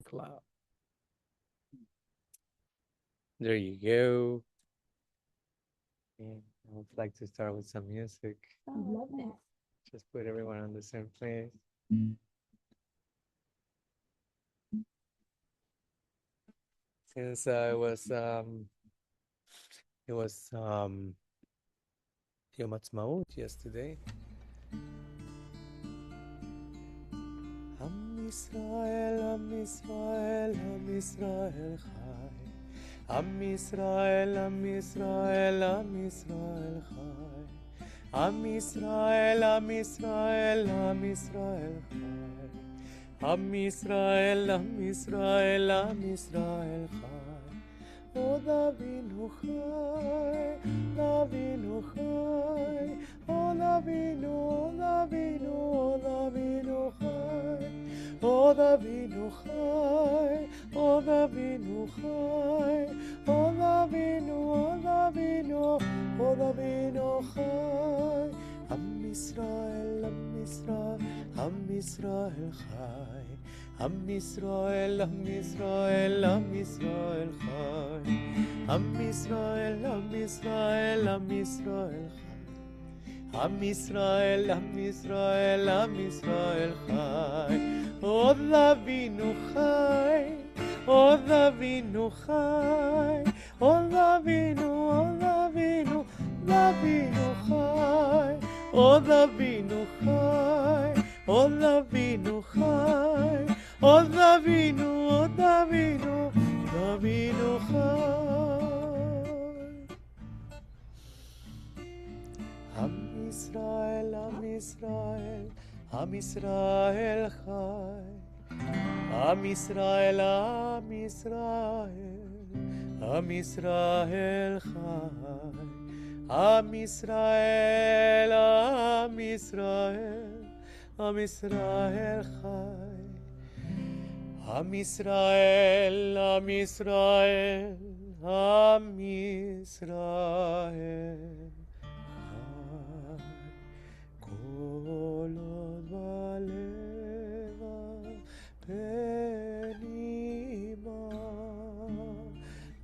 cloud. There you go. And I would like to start with some music. I love that. Just put everyone on the same place. Since it was Yom Ha'atzmaut yesterday. Am Yisrael, Am Yisrael, Am Yisrael Chai. Am Yisrael, Am Yisrael, Am Yisrael Chai. Am Yisrael, Am Yisrael, Am Yisrael Chai. Am Yisrael, Am Yisrael, Am Yisrael Chai. O Davinu Chai, Davinu Chai. O Davinu, O Davinu, O Davinu Chai. O Davinu Chai, O Davinu Chai. O Davinu, O Davinu, O Davinu Chai. Am Yisrael, Am Yisrael, Am Yisrael Chai. Am Yisrael, Am Yisrael, Am Yisrael Chai. Am Yisrael, Am Yisrael, Am Yisrael Chai. Am Yisrael, Am Yisrael, Am Yisrael Chai. O Davinu Chai, O Davinu Chai. O Davinu, O Davinu, Davinu Chai. O Davinu Chai, O Davinu Chai. O Davinu, O Davinu, Davinu Chai. Am Yisrael, Am Yisrael, Am Yisrael Chai. Am Yisrael, Am Yisrael, Am Yisrael Chai. Am Yisrael, Am Yisrael, Am Yisrael Chai. Am Yisrael, Am Yisrael, Am Yisrael Chai. Kol od baleva penima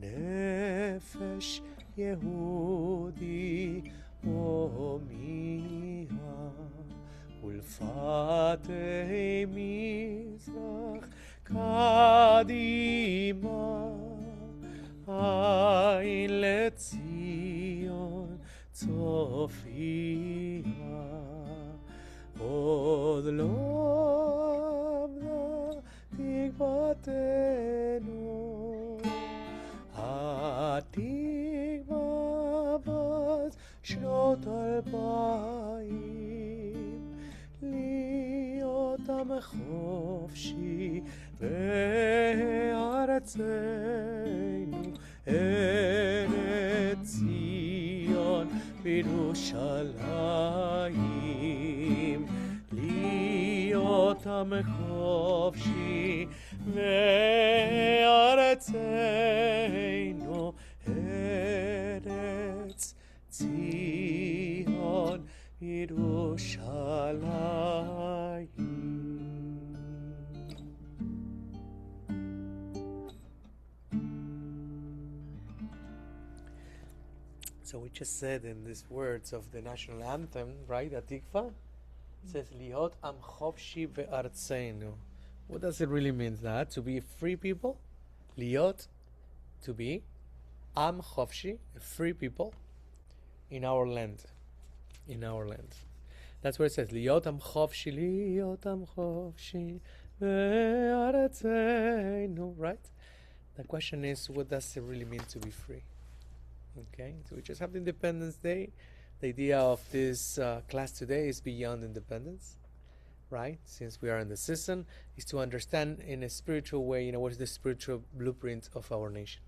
nefesh Yehudi omiha ulfatei mizrach kadima ain lezion tzofia od lo abda tikvatenu התקווה בת שנות 2000 להיות עם חופשי בארצנו ארץ ציון בירושלים להיות עם חופשי בארצנו ארץ ציון ירושלים. So we just said in these words of the national anthem, right, Atikva, it says Liot am chofshi ve'artzeinu. What does it really mean? That to be free people, Liot, to be am chofshi, free people, in our land, in our land. That's what it says. Liot am chofshi ve'artzeinu. Right? The question is, what does it really mean to be free? Okay, so we just have the Independence Day. The idea of this class today is beyond independence, right? Since we are in the season, is to understand in a spiritual way, what is the spiritual blueprint of our nation,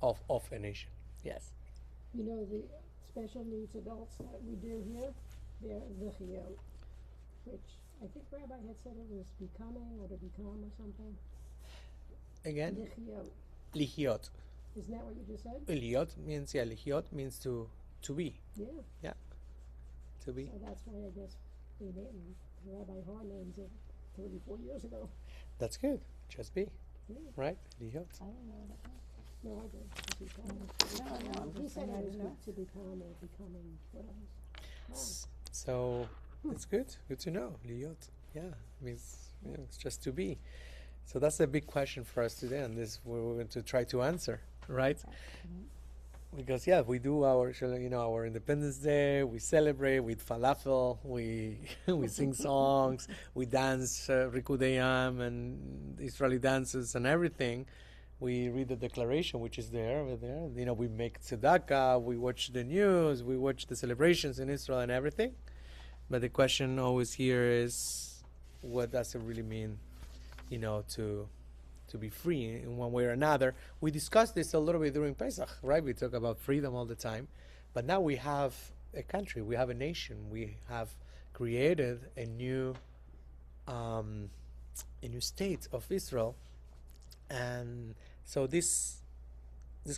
of a nation. Yes. You know, the special needs adults that we do here, they're Lichiyot, which I think Rabbi had said it was becoming or to become or something. Again? Lichiyot. Lihiot. Isn't that what you just said? Lihiot means, lihiot means to be. Yeah. Yeah. To be. So that's why I guess Rabbi Har named it 34 years ago. That's good. Just be. right? Liot. I don't know what No, I did. To become. No, I'm He just said saying it I was didn't know. good to become or becoming, what else? So it's good to know. Liot. Yeah, means it's just to be. So that's a big question for us today, and this we're going to try to answer, right? Because we do our our Independence Day. We celebrate with falafel. We we sing songs. We dance Rikudei Yam and Israeli dances and everything. We read the declaration, which is there over there. We make tzedakah. We watch the news. We watch the celebrations in Israel and everything. But the question always here is, what does it really mean? To be free in one way or another. We discussed this a little bit during Pesach, right? We talk about freedom all the time. But now we have a country, we have a nation, we have created a new state of Israel. And so this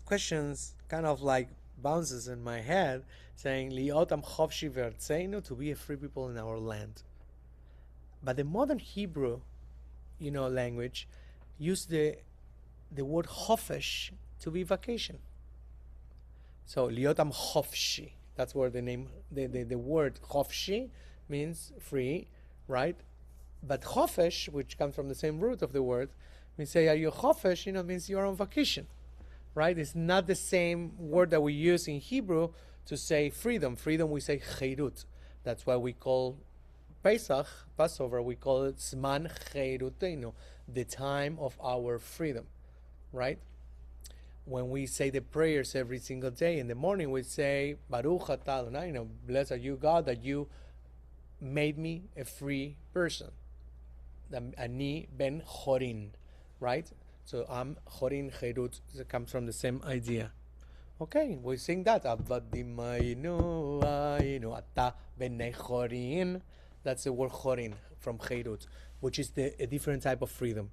questions kind of like bounces in my head, saying Liot am chofshi ve'artzeinu, to be a free people in our land. But the modern Hebrew language use the word chofesh to be vacation. So liot am chofshi. That's where the word chofshi means free, right? But chofesh, which comes from the same root of the word, means say are you chofesh? Means you're on vacation, right? It's not the same word that we use in Hebrew to say freedom. Freedom we say cheirut. That's why we call Passover, we call it Zman Cheirutenu, the time of our freedom, right? When we say the prayers every single day in the morning, we say Baruch Atah Adonai, blessed are you, God, that you made me a free person. Ani ben chorin, right? So chorin cheirut, it comes from the same idea. Okay, we sing that. Avadimayinu ainu ata b'nei chorin. That's the word chorin from cheirut, which is a different type of freedom.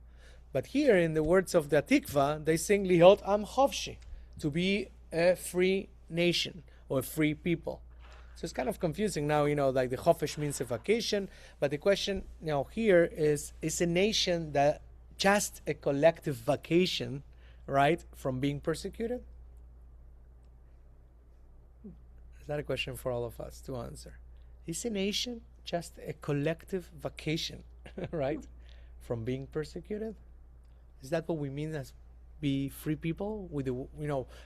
But here, in the words of the Tikva, they sing Liot am chofshi, to be a free nation or a free people. So it's kind of confusing now, like the chofesh means a vacation, but the question now here is a nation that just a collective vacation, right, from being persecuted? Is that a question for all of us to answer? Is a nation just a collective vacation, right, from being persecuted? Is that what we mean as be free people? With the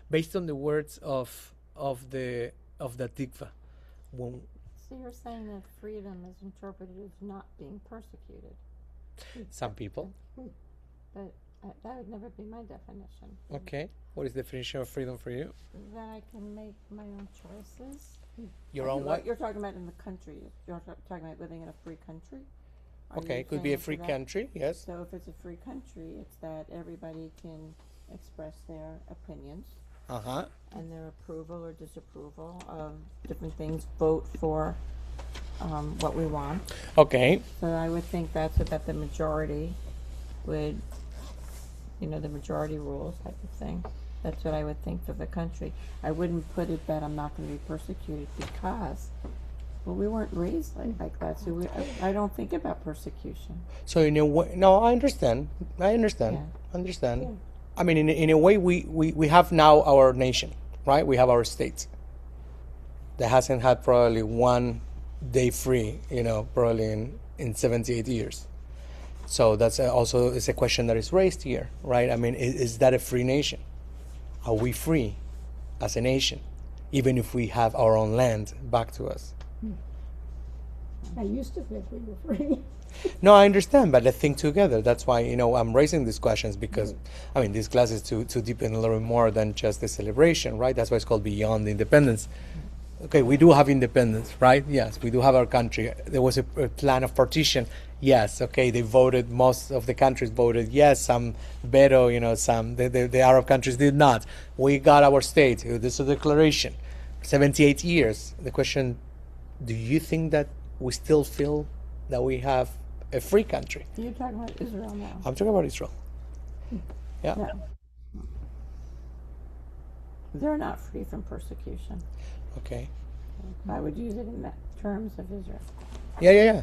based on the words of the Tikva. So you're saying that freedom is interpreted as not being persecuted? Some people. But that would never be my definition. Okay. What is the definition of freedom for you? That I can make my own choices. Your own what? You're talking about in the country. You're talking about living in a free country. Okay, it could be a free country, yes. So if it's a free country, it's that everybody can express their opinions and their approval or disapproval of different things. Vote for what we want. Okay. So I would think that's that the majority would, the majority rules type of thing. That's what I would think of the country. I wouldn't put it that I'm not going to be persecuted because, we weren't raised like that. So I don't think about persecution. So in a way, no, I understand. Yeah. I mean, in a way, we have now our nation, right? We have our state that hasn't had probably one day free, probably in 78 years. So that's also is a question that is raised here, right? I mean, is that a free nation? Are we free as a nation, even if we have our own land back to us? I used to think we were free. No, I understand, but let's think together. That's why, I'm raising these questions because, this class is to deepen a little more than just the celebration, right? That's why it's called Beyond Independence. Okay, we do have independence, right? Yes, we do have our country. There was a plan of partition. Yes, okay, most of the countries voted yes, some better, some, the Arab countries did not. We got our state. This is a declaration. 78 years. The question, do you think that we still feel that we have a free country? You're talking about Israel now. I'm talking about Israel. Yeah. No. They're not free from persecution. Okay. I would use it in terms of Israel. Yeah,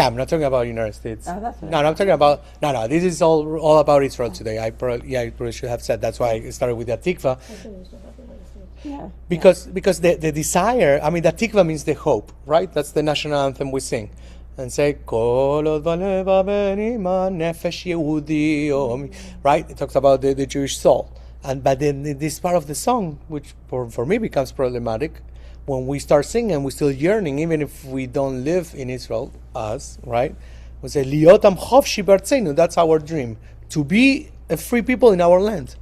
I'm not talking about United States. Oh, that's what No, I'm talking about no. This is all about Israel today. I probably should have said. That's why I started with the Tikva. I finished about the Wednesday. Yeah. Because the desire, I mean, the tikva means the hope, right? That's the national anthem we sing. And say, Kol od valeva benima nefesh Yehudi omi. Right? It talks about the Jewish soul. But then this part of the song, which for me becomes problematic, when we start singing, we're still yearning, even if we don't live in Israel, us, right? We say, Liot am chofshi b'artzeinu. That's our dream, to be a free people in our land.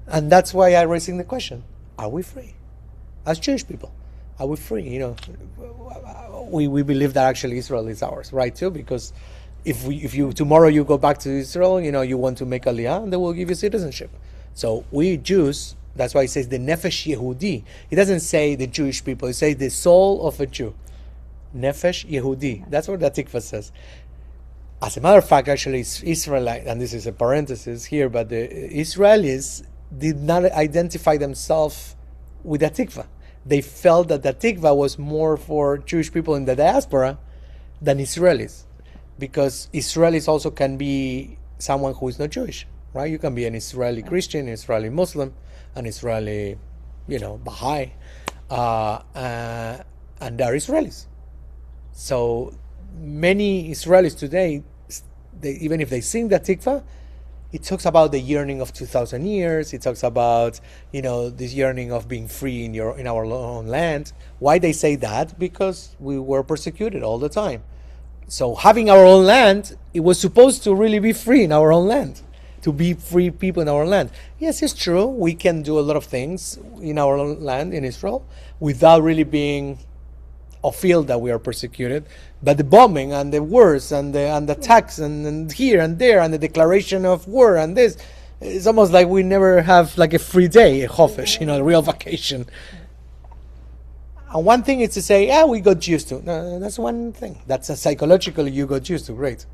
And that's why I'm raising the question, are we free? As Jewish people, are we free? You know, we believe that actually Israel is ours, right? Too, because if you tomorrow you go back to Israel, you know, you want to make aliyah, and they will give you citizenship. So we Jews, that's why it says the nefesh Yehudi. It doesn't say the Jewish people. It says the soul of a Jew, nefesh Yehudi. That's what the Tikva says. As a matter of fact, actually, Israelite, and this is a parenthesis here, but the Israelis did not identify themselves with the Tikva. They felt that the Tikva was more for Jewish people in the diaspora than Israelis, because Israelis also can be someone who is not Jewish, right? You can be an Israeli Christian, an Israeli Muslim, an Israeli, Baha'i, and they're Israelis. So many Israelis today, even if they sing the Tikva, it talks about the yearning of 2,000 years. It talks about, this yearning of being free in our own land. Why they say that? Because we were persecuted all the time. So having our own land, it was supposed to really be free in our own land, to be free people in our land. Yes, it's true. We can do a lot of things in our own land, in Israel, without really being or feel that we are persecuted. But the bombing and the wars and the attacks and here and there and the declaration of war and this, it's almost like we never have like a free day, a chofesh, a real vacation. And one thing is to say, we got used to. No, that's one thing. That's psychologically you got used to, great.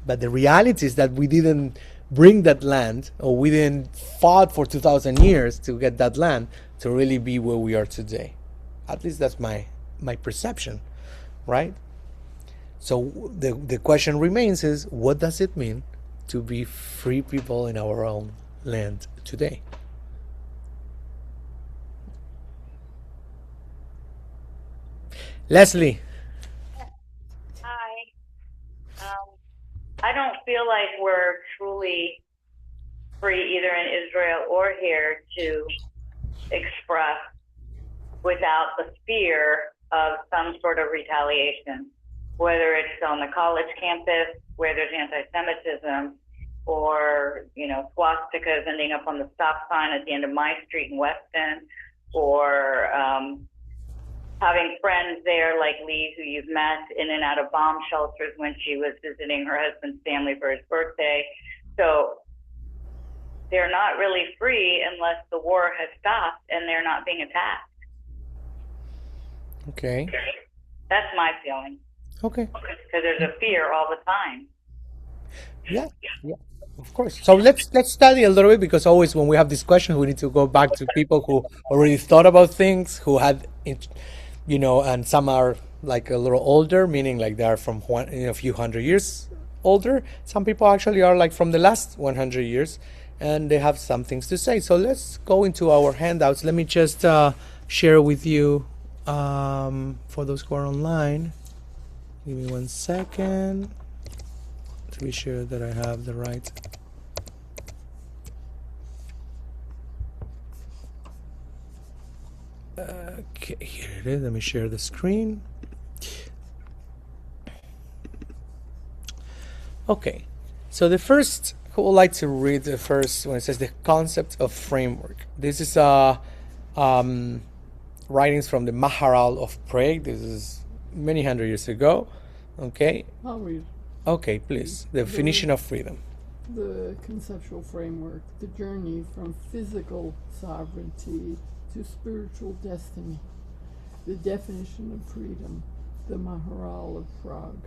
But the reality is that we didn't bring that land, or we didn't fought for 2,000 years to get that land to really be where we are today. At least that's my perception, right? So the question remains is, what does it mean to be free people in our own land today? Leslie. Hi. I don't feel like we're truly free either in Israel or here to express without the fear of some sort of retaliation, whether it's on the college campus where there's anti-Semitism, or, swastikas ending up on the stop sign at the end of my street in Weston, or having friends there like Lee, who you've met in and out of bomb shelters when she was visiting her husband's family for his birthday. So they're not really free unless the war has stopped and they're not being attacked. Okay. That's my feeling. Okay. Because there's a fear all the time. Yeah, of course. So let's study a little bit, because always when we have this question, we need to go back to people who already thought about things, who had, and some are like a little older, meaning like they are from a few hundred years older. Some people actually are like from the last 100 years, and they have some things to say. So let's go into our handouts. Let me just share with you. For those who are online, give me 1 second to be sure that I have the right. Okay, here it is. Let me share the screen. Okay, so the first, who would like to read the first when it says the concept of framework? This is writings from the Maharal of Prague. This is many hundred years ago. Okay. I'll read. Okay, please. The definition of freedom. The conceptual framework, the journey from physical sovereignty to spiritual destiny. The definition of freedom, the Maharal of Prague.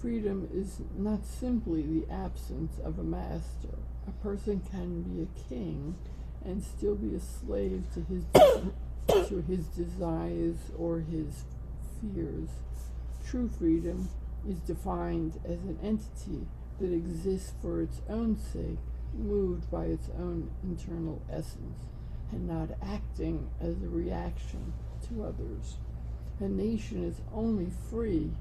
Freedom is not simply the absence of a master. A person can be a king and still be a slave to his desires or his fears. True freedom is defined as an entity that exists for its own sake, moved by its own internal essence, and not acting as a reaction to others. A nation is only free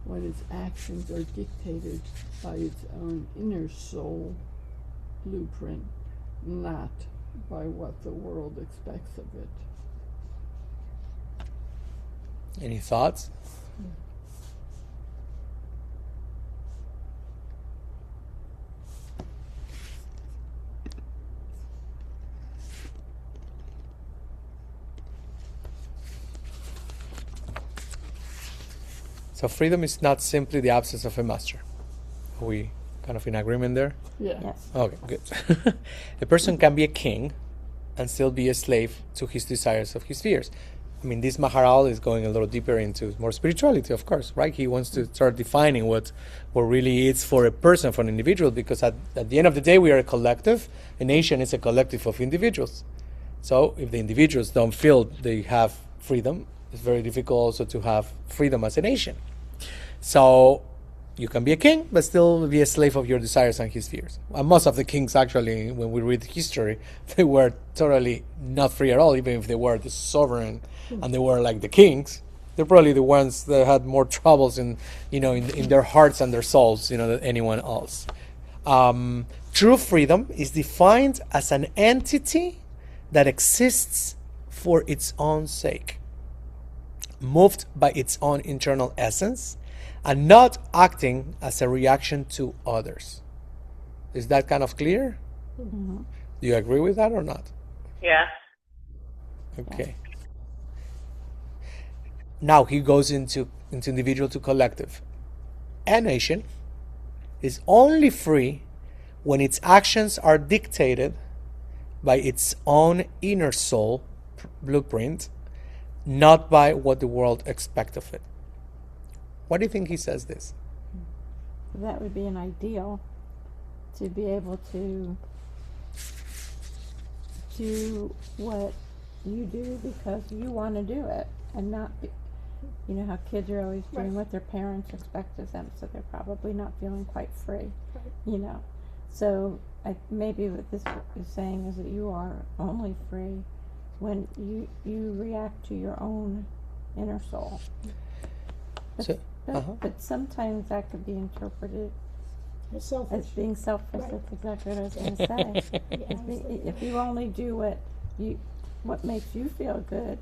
when its actions are dictated by its own inner soul blueprint, not by what the world expects of it. Any thoughts? So freedom is not simply the absence of a master. Are we kind of in agreement there? Yeah. Yes. Okay, good. A person can be a king and still be a slave to his desires of his fears. I mean, this Maharal is going a little deeper into more spirituality, of course, right? He wants to start defining what really is for a person, for an individual, because at the end of the day, we are a collective. A nation is a collective of individuals. So if the individuals don't feel they have freedom, it's very difficult also to have freedom as a nation. So you can be a king, but still be a slave of your desires and his fears. And most of the kings, actually, when we read history, they were totally not free at all, even if they were the sovereign and they were like the kings. They're probably the ones that had more troubles in their hearts and their souls, than anyone else. True freedom is defined as an entity that exists for its own sake, moved by its own internal essence, and not acting as a reaction to others. Is that kind of clear? Mm-hmm. Do you agree with that or not? Yes. Okay. Now he goes into individual to collective. A nation is only free when its actions are dictated by its own inner soul blueprint, not by what the world expects of it. Why do you think he says this? That would be an ideal, to be able to do what you do because you want to do it, and not be, how kids are always doing what their parents expect of them, so they're probably not feeling quite free. So maybe what this is saying is that you are only free when you react to your own inner soul. But sometimes that could be interpreted as being selfish. Right. That's exactly what I was going to say. If you only do what makes you feel good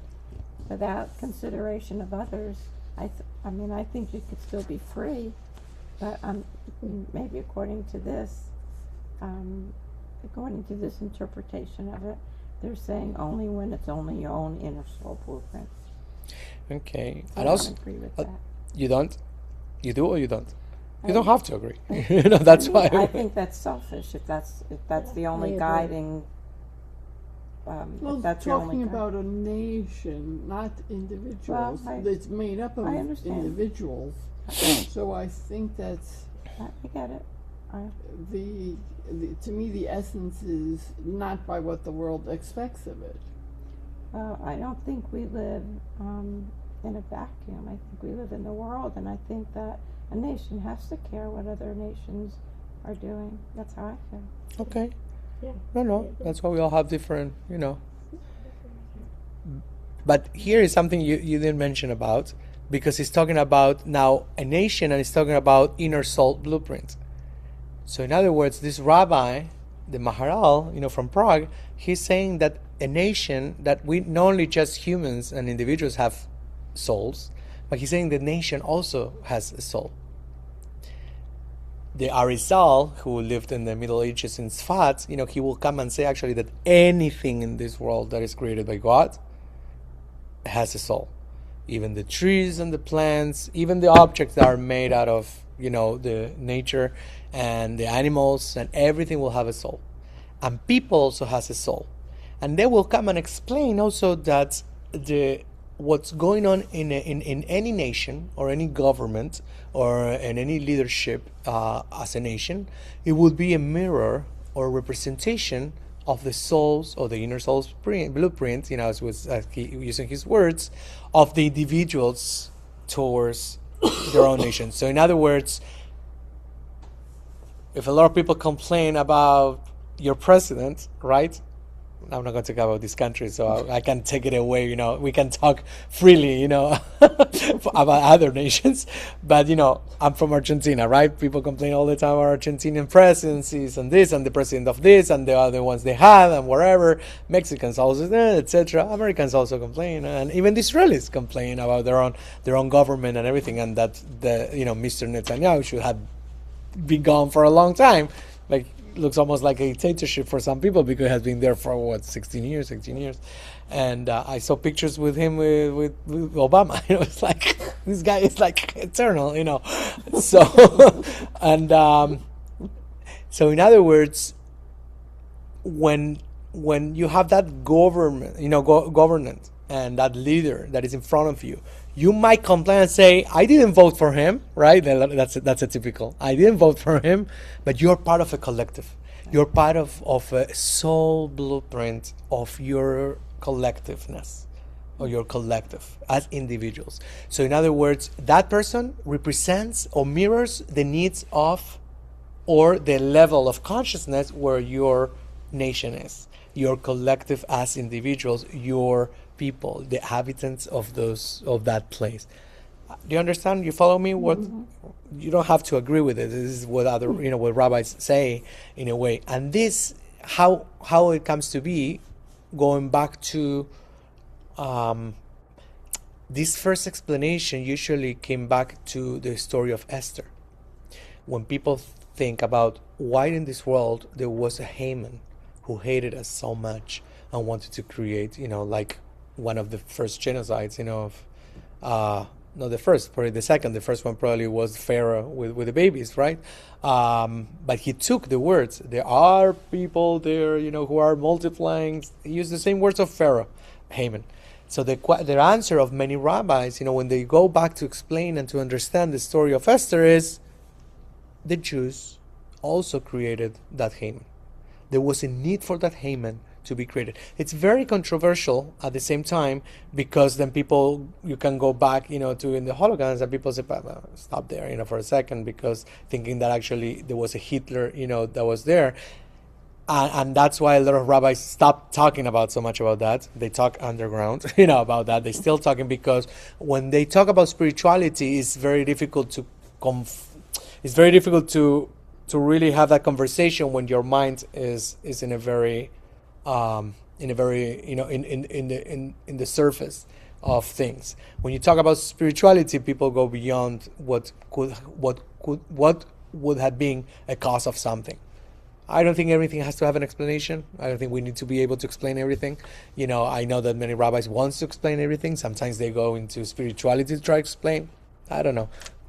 without consideration of others, I think you could still be free. But maybe according to this interpretation of it, they're saying only when it's only your own inner soul blueprint. Okay. I And don't also, agree with that. you don't? You do or you don't? You I- don't have to agree. That's why. I think that's selfish if that's the only I agree. guiding. Well, if that's the only talking guide. about a nation, not individuals. It's made up of I understand. individuals. So I think that's I get it. the to me the essence is not by what the world expects of it. I don't think we live in a vacuum. I think we live in the world, and I think that a nation has to care what other nations are doing. That's how I feel. Okay. Yeah. No. That's why we all have different, But here is something you didn't mention about, because he's talking about now a nation and he's talking about inner soul blueprint. So in other words, this rabbi, the Maharal, from Prague, he's saying that a nation, that we not only just humans and individuals have souls, but he's saying the nation also has a soul. The Arizal, who lived in the Middle Ages in Sfat, he will come and say actually that anything in this world that is created by God has a soul. Even the trees and the plants, even the objects that are made out of, the nature and the animals, and everything will have a soul. And people also has a soul. And they will come and explain also that what's going on in any nation or any government or in any leadership as a nation, it would be a mirror or representation of the souls or the inner soul's blueprint, as he using his words, of the individuals towards their own nation. So in other words, if a lot of people complain about your president, right? I'm not going to talk about this country, so I can take it away. We can talk freely, about other nations. But, I'm from Argentina, right? People complain all the time about Argentinian presidencies and this and the president of this and the other ones they have and wherever. Mexicans also, etc. Americans also complain, and even the Israelis complain about their own government and everything, and that Mr. Netanyahu should have been gone for a long time. Like, looks almost like a dictatorship for some people because it has been there for 16 years. And I saw pictures with him with Obama. It's like this guy is like eternal, So and so in other words, when you have that government, governance and that leader that is in front of you, you might complain and say, I didn't vote for him, right? That's a typical. I didn't vote for him, but you're part of a collective. You're part of a soul blueprint of your collectiveness or your collective as individuals. So in other words, that person represents or mirrors the needs of or the level of consciousness where your nation is. Your collective as individuals, your people, the inhabitants of that place. Do you understand? You follow me? What you don't have to agree with it. This is what other what rabbis say in a way. And this how it comes to be, going back to this first explanation usually came back to the story of Esther. When people think about why in this world there was a Haman who hated us so much and wanted to create, like one of the first genocides, not the first, probably the second. The first one probably was Pharaoh with the babies, right? But he took the words. There are people there, who are multiplying. He used the same words of Pharaoh, Haman. So the answer of many rabbis, when they go back to explain and to understand the story of Esther is the Jews also created that Haman. There was a need for that Haman to be created. It's very controversial at the same time, because then you can go back, to in the Holocaust, and people say, stop there, for a second, because thinking that actually there was a Hitler, that was there. And that's why a lot of rabbis stopped talking so much about that. They talk underground, about that. They're still talking, because when they talk about spirituality, it's very difficult to really have that conversation when your mind is in a very in the surface of things. When you talk about spirituality, people go beyond what would have been a cause of something. I don't think everything has to have an explanation. I don't think we need to be able to explain everything. I know that many rabbis want to explain everything. Sometimes they go into spirituality to try to explain. I don't know.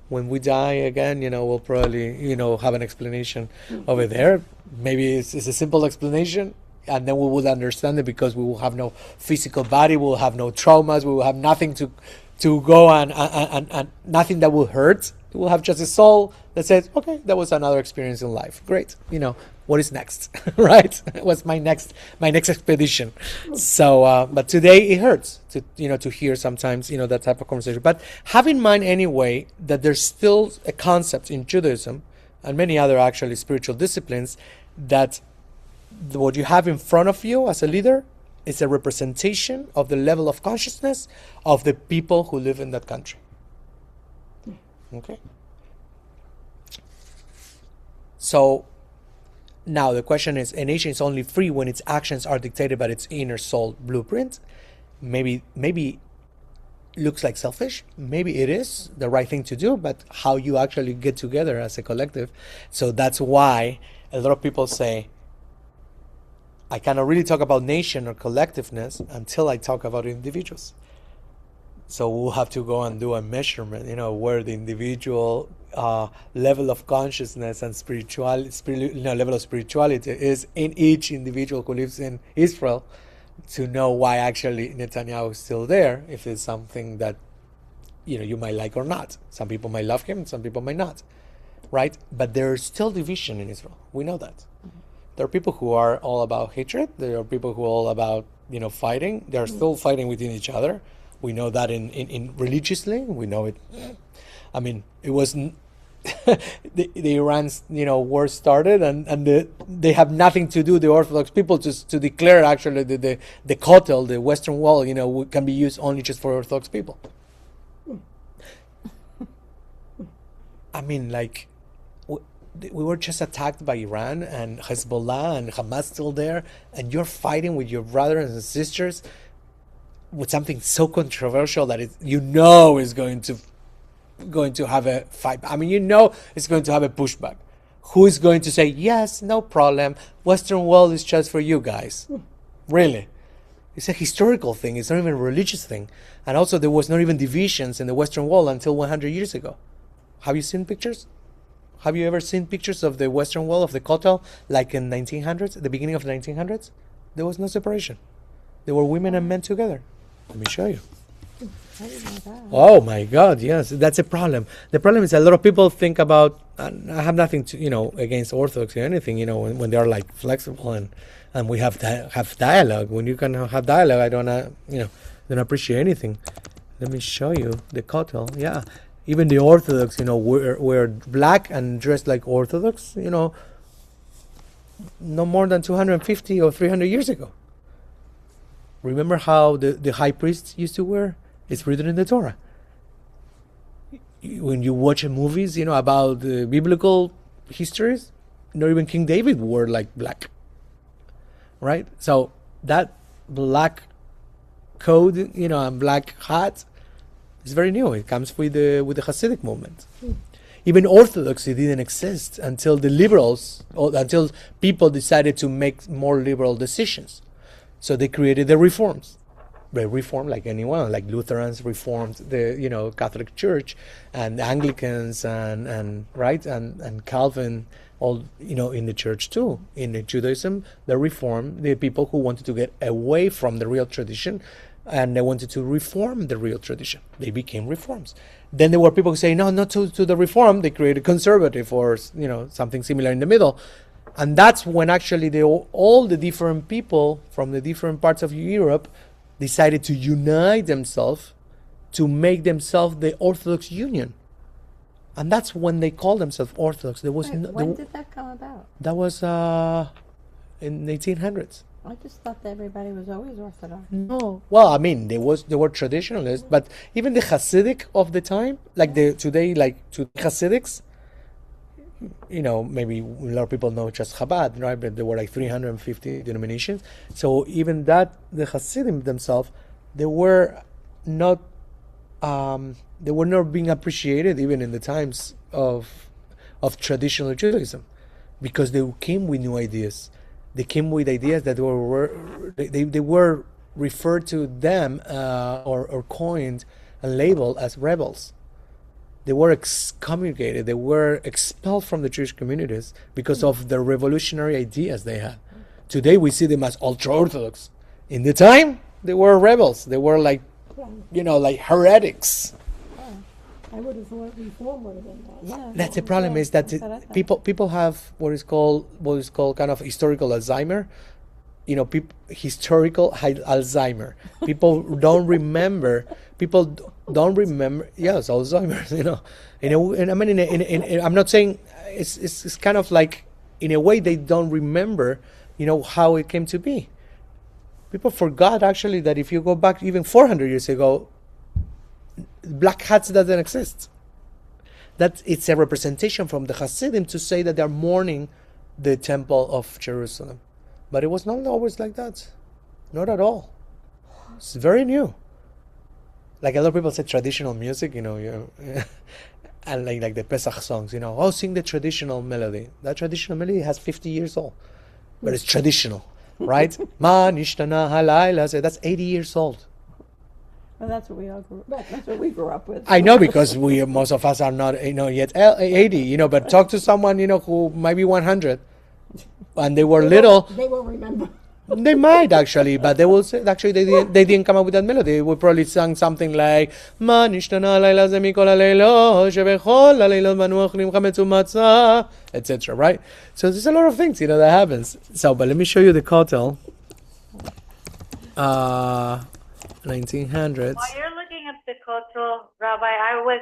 When we die again, we'll probably, have an explanation over there. Maybe it's a simple explanation, and then we will understand it, because we will have no physical body, we will have no traumas, we will have nothing to go and nothing that will hurt. We will have just a soul that says, okay, that was another experience in life. Great. What is next? Right? What's my next expedition? So, but today it hurts to hear sometimes, that type of conversation. But have in mind anyway that there's still a concept in Judaism and many other actually spiritual disciplines that what you have in front of you as a leader is a representation of the level of consciousness of the people who live in that country. Okay? So, now the question is, a nation is only free when its actions are dictated by its inner soul blueprint. Maybe looks like selfish. Maybe it is the right thing to do, but how you actually get together as a collective. So that's why a lot of people say, I cannot really talk about nation or collectiveness until I talk about individuals. So we'll have to go and do a measurement, where the individual level of consciousness and level of spirituality is in each individual who lives in Israel, to know why actually Netanyahu is still there, if it's something that you might like or not. Some people might love him, some people might not, right? But there's still division in Israel. We know that. There are people who are all about hatred. There are people who are all about fighting. They're still fighting within each other. We know that in religiously, we know it. I mean, it was the Iran's war started, and they have nothing to do, the Orthodox people, to declare actually the Kotel, the Western Wall, can be used only just for Orthodox people. I mean, like, we were just attacked by Iran and Hezbollah and Hamas still there, and you're fighting with your brothers and sisters with something so controversial that is going to have a fight. I mean, it's going to have a pushback. Who is going to say, yes, no problem, Western Wall is just for you guys? Really? It's a historical thing. It's not even a religious thing. And also, there was not even divisions in the Western Wall until 100 years ago. Have you seen pictures? Have you ever seen pictures of the Western Wall, of the Kotel, like in 1900s, the beginning of the 1900s? There was no separation. There were women and men together. Let me show you. I didn't know that. Oh my God, yes, that's a problem. The problem is a lot of people think about, and I have nothing to, against Orthodox or anything, when they are like flexible and we have dialogue. When you can have dialogue, I don't appreciate anything. Let me show you the Kotel. Yeah, even the Orthodox, wear black and dressed like Orthodox, no more than 250 or 300 years ago. Remember how the high priests used to wear? It's written in the Torah. When you watch movies, about the biblical histories, not even King David wore like black, right? So that black coat, and black hat is very new. It comes with the Hasidic movement. Even Orthodoxy didn't exist until the liberals, or until people decided to make more liberal decisions. So they created the reforms. They reformed like anyone, like Lutherans reformed the Catholic Church, and Anglicans and Calvin, all in the church too. In the Judaism, they reformed the people who wanted to get away from the real tradition, and they wanted to reform the real tradition. They became reforms. Then there were people who say no, not to the reform. They created conservative or something similar in the middle. And that's when actually all the different people from the different parts of Europe decided to unite themselves to make themselves the Orthodox Union. And that's when they called themselves Orthodox. There was When did that come about? That was in 1800s. I just thought that everybody was always Orthodox. No. Well, I mean, they were traditionalists, but even the Hasidic of the time, like to Hasidics, maybe a lot of people know just Chabad, right? But there were like 350 denominations. So even that, the Hasidim themselves, they were not being appreciated even in the times of traditional Judaism, because they came with new ideas. They came with ideas that they were referred to them or coined and labeled as rebels. They were excommunicated. They were expelled from the Jewish communities because of the revolutionary ideas they had. Today we see them as ultra-Orthodox. In the time, they were rebels. They were like heretics. I would have thought reform would have been that. Yeah. That's the problem, is that people have what is called kind of historical Alzheimer. Historical Alzheimer. People don't remember. Yes, Alzheimer's. And I mean, I'm not saying it's kind of like, in a way, they don't remember, how it came to be. People forgot actually that if you go back even 400 years ago, black hats doesn't exist. That it's a representation from the Hasidim to say that they're mourning the temple of Jerusalem. But it was not always like that. Not at all. It's very new. Like a lot of people say traditional music, and like the Pesach songs, sing the traditional melody. That traditional melody has 50 years old. But it's traditional, right? Ma nishtana halayla, that's 80 years old. Well, that's what we all grew. That's what we grew up with. I know, because most of us are not, yet 80. But talk to someone, who might be 100. And they were little. They will remember. They might actually, but they will say actually they didn't come up with that melody. They would probably sing something like Ma nishtana layla ze mikol halaylo shebechol halaylo manu ochlim chametz umatzah, etc. Right? So there's a lot of things that happens. So, but let me show you the Kotel. 1900s. While you're looking up the Kotel, Rabbi, I was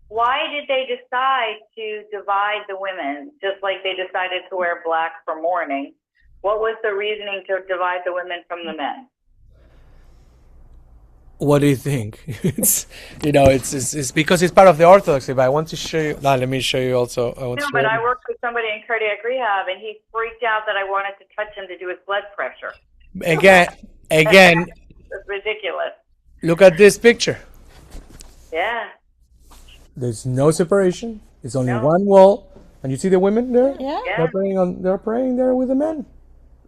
why did they decide to divide the women, just like they decided to wear black for mourning? What was the reasoning to divide the women from the men? What do you think? It's because it's part of the Orthodoxy. But I want to show you. Let me show you also. But I worked with somebody in cardiac rehab, and he freaked out that I wanted to touch him to do his blood pressure. Again. It's ridiculous. Look at this picture. Yeah. There's no separation. It's only one wall, and you see the women there. Yeah. They're praying there with the men.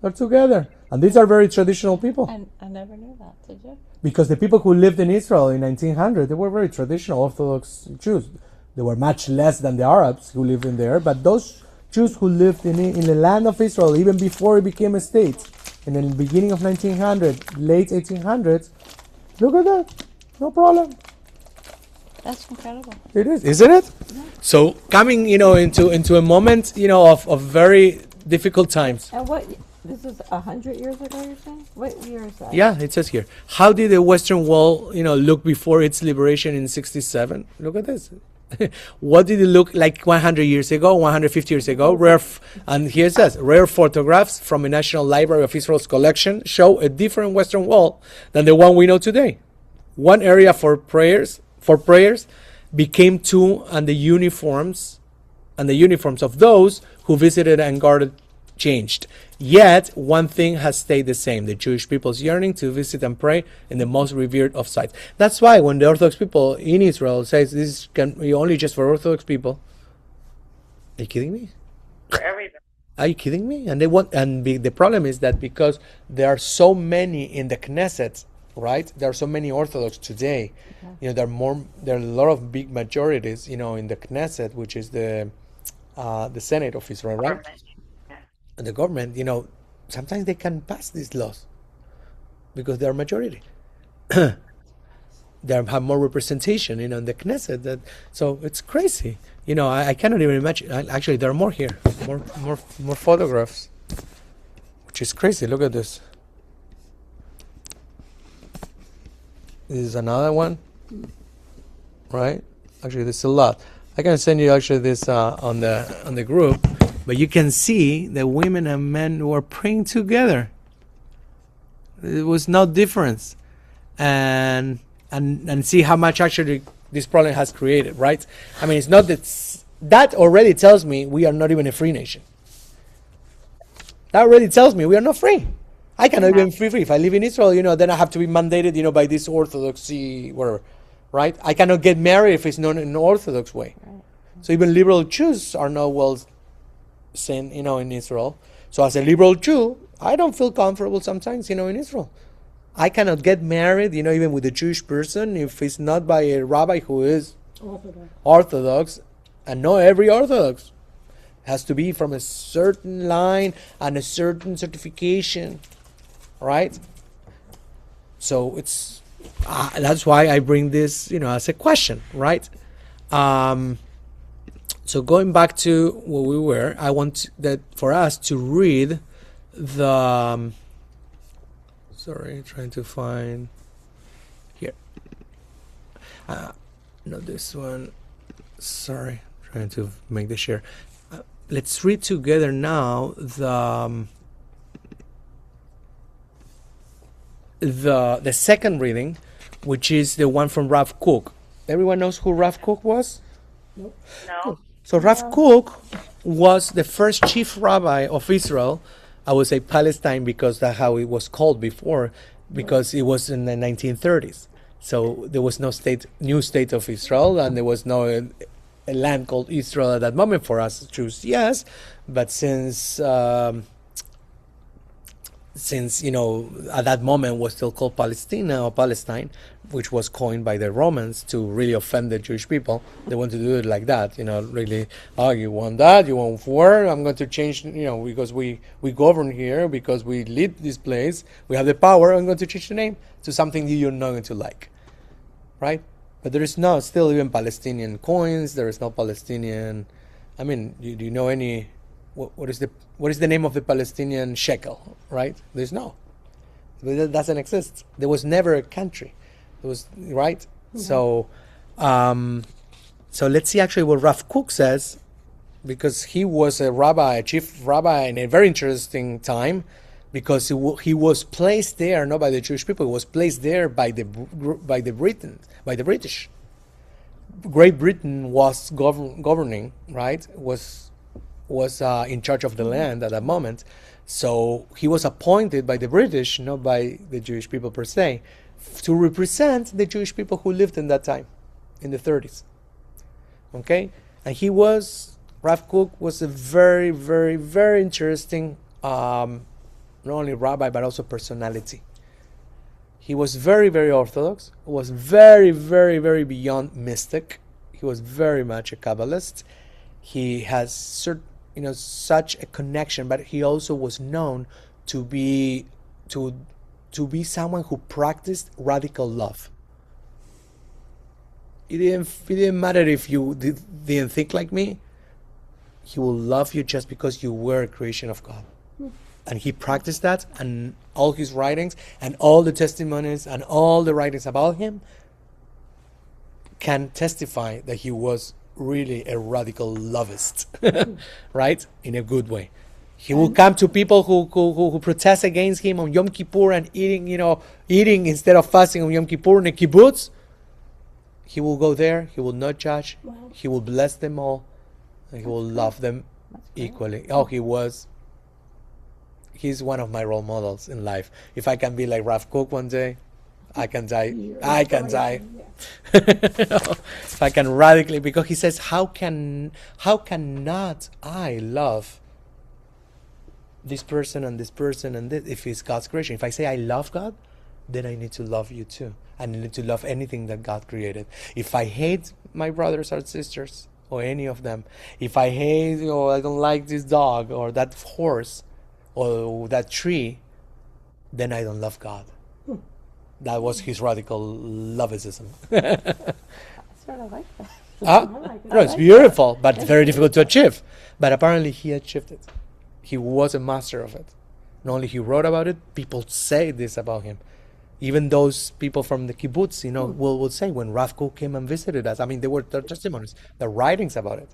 They're together, and these are very traditional people. I never knew that. Did you? Because the people who lived in Israel in 1900, they were very traditional Orthodox Jews. They were much less than the Arabs who lived in there, but those Jews who lived in the land of Israel, even before it became a state, in the beginning of 1900, late 1800s, look at that, no problem. That's incredible. It is, isn't it? Yeah. So coming, into a moment, of very difficult times. And this is 100 years ago, you're saying? What year is that? Yeah, it says here. How did the Western Wall, look before its liberation in 1967? Look at this. What did it look like 100 years ago, 150 years ago? And here it says, rare photographs from the National Library of Israel's collection show a different Western Wall than the one we know today. One area for prayers became two, and the uniforms of those who visited and guarded changed. Yet, one thing has stayed the same: the Jewish people's yearning to visit and pray in the most revered of sites. That's why when the Orthodox people in Israel says this can be only just for Orthodox people, are you kidding me? For everything. Are you kidding me? And the problem is that because there are so many in the Knesset, right? There are so many Orthodox today. Okay. There are a lot of big majorities, in the Knesset, which is the Senate of Israel, right? And the government, sometimes they can pass these laws because they are majority. They have more representation, in the Knesset. So it's crazy. I cannot even imagine. Actually, there are more here, more photographs, which is crazy. Look at this. This is another one, right? Actually, there's a lot. I can send you actually this on the group. But you can see the women and men were praying together. There was no difference. And see how much actually this problem has created, right? I mean, it's not that already tells me we are not even a free nation. That already tells me we are not free. I cannot even be free. If I live in Israel, then I have to be mandated, by this orthodoxy, whatever, right? I cannot get married if it's not in an Orthodox way. So even liberal Jews are not seen, in Israel. So as a liberal Jew, I don't feel comfortable sometimes, in Israel. I cannot get married, even with a Jewish person if it's not by a rabbi who is Orthodox, and not every Orthodox. It has to be from a certain line and a certain certification, right? So it's that's why I bring this, as a question, right? So going back to where we were, I want that for us to read the. Trying to find here. Not this one. Sorry, trying to make the share. Let's read together now the second reading, which is the one from Rav Kook. Everyone knows who Rav Kook was? Nope. No. So Rav Kook was the first chief rabbi of Israel. I would say Palestine because that's how it was called before, because it was in the 1930s. So there was no new state of Israel, and there was no a land called Israel at that moment for us Jews. Yes, but since at that moment was still called Palestina or Palestine, which was coined by the Romans to really offend the Jewish people. They want to do it like that, really, you want that, you want war, I'm going to change, because we govern here, because we lead this place, we have the power, I'm going to change the name to something you're not going to like, right? But there is no still even Palestinian coins, there is no Palestinian, do you know any, what is the name of the Palestinian shekel, right? There's no. It doesn't exist. There was never a country. It was, right? Mm-hmm. So, So let's see actually what Rav Kook says, because he was a rabbi, a chief rabbi in a very interesting time, because he was placed there not by the Jewish people, he was placed there by the British. Great Britain was governing, right? Was in charge of the land at that moment. So he was appointed by the British, not by the Jewish people per se, to represent the Jewish people who lived in that time, in the 30s. Okay? And Rav Kook was a very, very, very interesting, not only rabbi, but also personality. He was very, very orthodox, was very, very, very beyond mystic. He was very much a Kabbalist. He has such a connection, but he also was known to be someone who practiced radical love. It didn't matter if you didn't think like me. He will love you just because you were a creation of God. And he practiced that, and all his writings and all the testimonies and all the writings about him can testify that he was really a radical lovist, right? In a good way. He will come to people who protest against him on Yom Kippur and eating instead of fasting on Yom Kippur in a kibbutz. He will go there. He will not judge. Wow. He will bless them all, and he will love them equally. He's one of my role models in life. If I can be like Rav Kook one day, I can die. I can die. If I can radically, because he says, how can not I love this person and this person and this, if it's God's creation? If I say I love God, then I need to love you too. I need to love anything that God created. If I hate my brothers or sisters or any of them, if I hate I don't like this dog or that horse or that tree, then I don't love God. That was his radical lovicism. I sort of like that. No, it's beautiful, but very difficult to achieve. But apparently he achieved it. He was a master of it. Not only he wrote about it, people say this about him. Even those people from the kibbutz, will say when Rav Kook came and visited us. I mean, there were testimonies, the writings about it.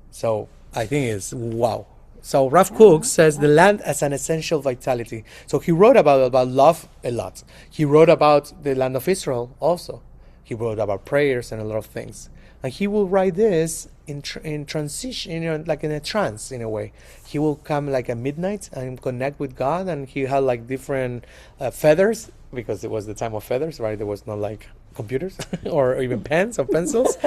So I think it's wow. So Rav Kook says the land as an essential vitality. So he wrote about love a lot. He wrote about the land of Israel also. He wrote about prayers and a lot of things. And he will write this in transition, like in a trance in a way. He will come like at midnight and connect with God, and he had like different feathers, because it was the time of feathers, right? There was not like computers or even pens or pencils.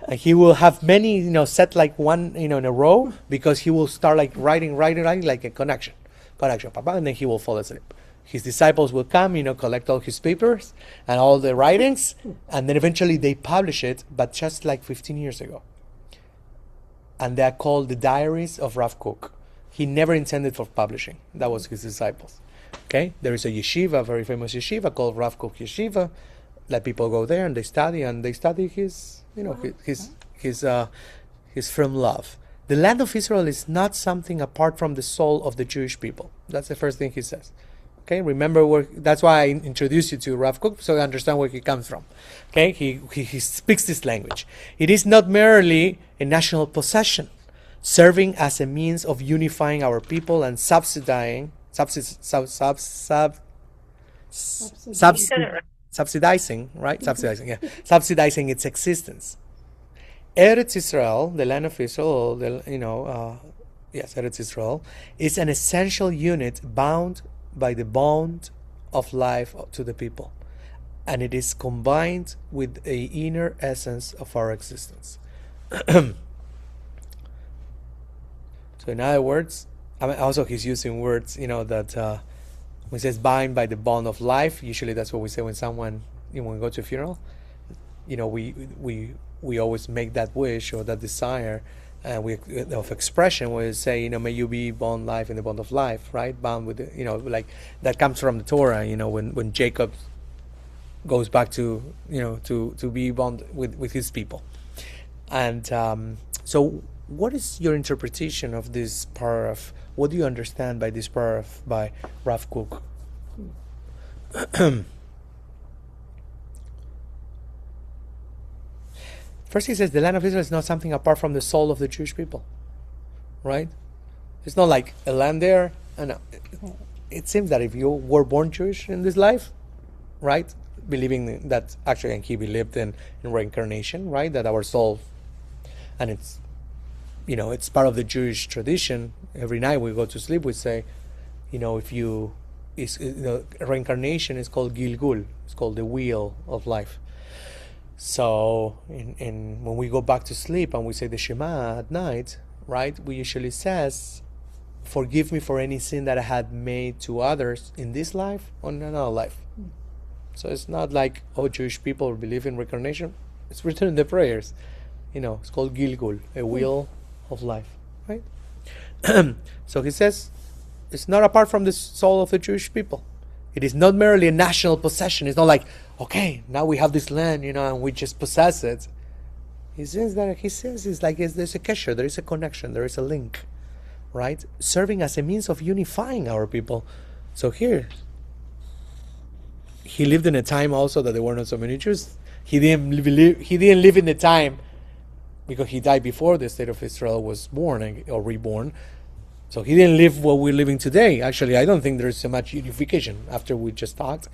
And he will have many, set like one, in a row, because he will start like writing like a connection, and then he will fall asleep. His disciples will come, collect all his papers and all the writings, and then eventually they publish it, but just like 15 years ago. And they're called the Diaries of Rav Kook. He never intended for publishing. That was his disciples. Okay? There is a yeshiva, a very famous yeshiva called Rav Kook Yeshiva. Let people go there and they study his, his firm love. The land of Israel is not something apart from the soul of the Jewish people. That's the first thing he says. Okay, remember that's why I introduced you to Rav Kook, so you understand where he comes from. Okay, he speaks this language. It is not merely a national possession, serving as a means of unifying our people and subsidizing its existence. Eretz Israel, the land of Israel, Eretz Israel, is an essential unit bound by the bond of life to the people, and it is combined with the inner essence of our existence. So in other words, also he's using words, that when he says bind by the bond of life, usually that's what we say when someone, when we go to a funeral, we always make that wish or that desire of expression, where we say, may you be bound life in the bond of life, right? Bound with like that comes from the Torah, when Jacob goes back to be bound with his people. And so what is your interpretation of this paragraph? What do you understand by this paragraph by Rav Kook? First, he says the land of Israel is not something apart from the soul of the Jewish people, right? It's not like a land there. And it seems that if you were born Jewish in this life, right, believing that actually, and he believed in reincarnation, right, that our soul, and it's, it's part of the Jewish tradition. Every night we go to sleep, we say, if you, reincarnation is called Gilgul. It's called the wheel of life. So, when we go back to sleep and we say the Shema at night, right, we usually says, forgive me for any sin that I had made to others in this life or in another life. So it's not like, Jewish people believe in reincarnation. It's written in the prayers. It's called Gilgul, a wheel of life, right? So he says, it's not apart from the soul of the Jewish people. It is not merely a national possession. It's not like, okay, now we have this land, and we just possess it. He says it's like there's a kesher, there is a connection, there is a link, right? Serving as a means of unifying our people. So here, he lived in a time also that there were not so many Jews. He didn't live in the time because he died before the state of Israel was born or reborn. So he didn't live what we're living today. Actually, I don't think there's so much unification after we just talked.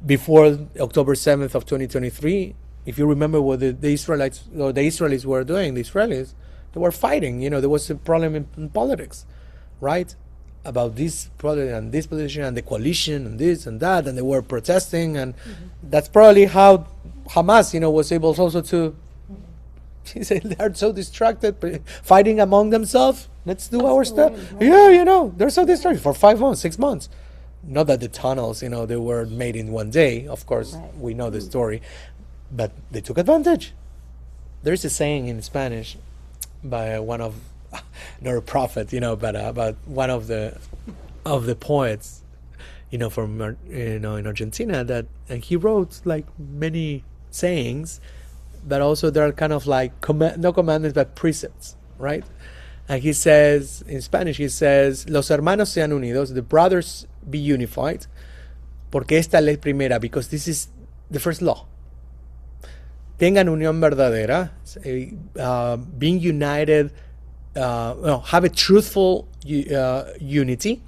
Before October 7th of 2023, if you remember what the Israelites or the Israelis were doing, they were fighting. There was a problem in politics, right? About this problem and this position and the coalition and this and that, and they were protesting, and that's probably how Hamas, was able also to. He said they are so distracted, fighting among themselves. Let's do our stuff. Yeah, they're so distracted for 5 months, 6 months. Not that the tunnels, they were made in one day. Of course, we know the story, but they took advantage. There's a saying in Spanish by one of, not a prophet, but one of the poets, from in Argentina, that, and he wrote like many sayings, but also there are kind of like no commandments but precepts, right? And he says in Spanish, los hermanos sean unidos, the brothers be unified, porque esta ley primera, because this is the first law. Tengan unión verdadera, being united, have a truthful unity,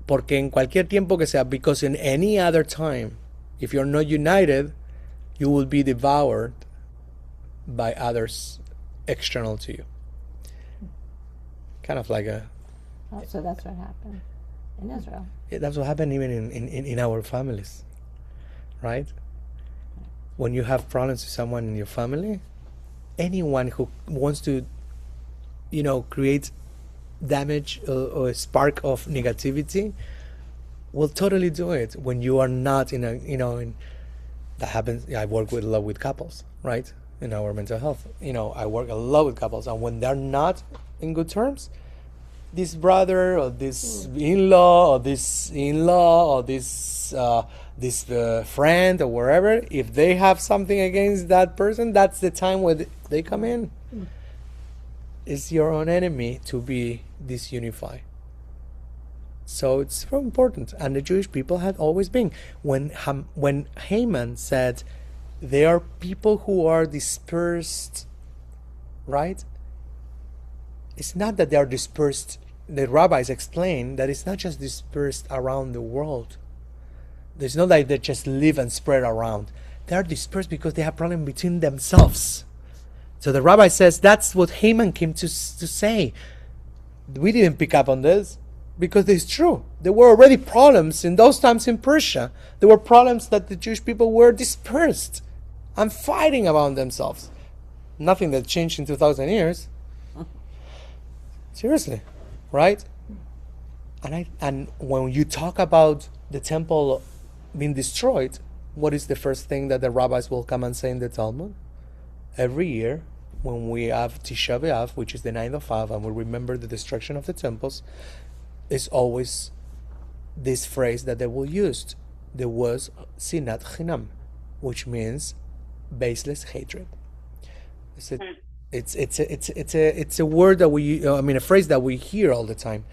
porque en cualquier tiempo que sea, because in any other time, if you're not united, you will be devoured by others external to you. Kind of like a... Oh, so that's what happened in Israel. Yeah, that's what happened even in our families, right? When you have problems with someone in your family, anyone who wants to, create damage or a spark of negativity will totally do it when you are not in a, that happens. I work a lot with couples, right? In our mental health, I work a lot with couples, and when they're not in good terms, this brother or this in-law or this friend or wherever, if they have something against that person, that's the time when they come in. It's your own enemy to be disunified. So it's very important, and the Jewish people had always been. When Haman said, there are people who are dispersed, right? It's not that they are dispersed. The rabbis explain that it's not just dispersed around the world. There's not like they just live and spread around. They are dispersed because they have problems between themselves. So the rabbi says that's what Haman came to say. We didn't pick up on this because it's true. There were already problems in those times in Persia. There were problems that the Jewish people were dispersed and fighting among themselves. Nothing that changed in 2,000 years. Seriously, right? And when you talk about the temple being destroyed, what is the first thing that the rabbis will come and say in the Talmud? Every year, when we have Tisha B'Av, which is the 9th of Av, and we remember the destruction of the temples, is always this phrase that they will use. There was sinat chinam, which means baseless hatred. It's a word that a phrase that we hear all the time,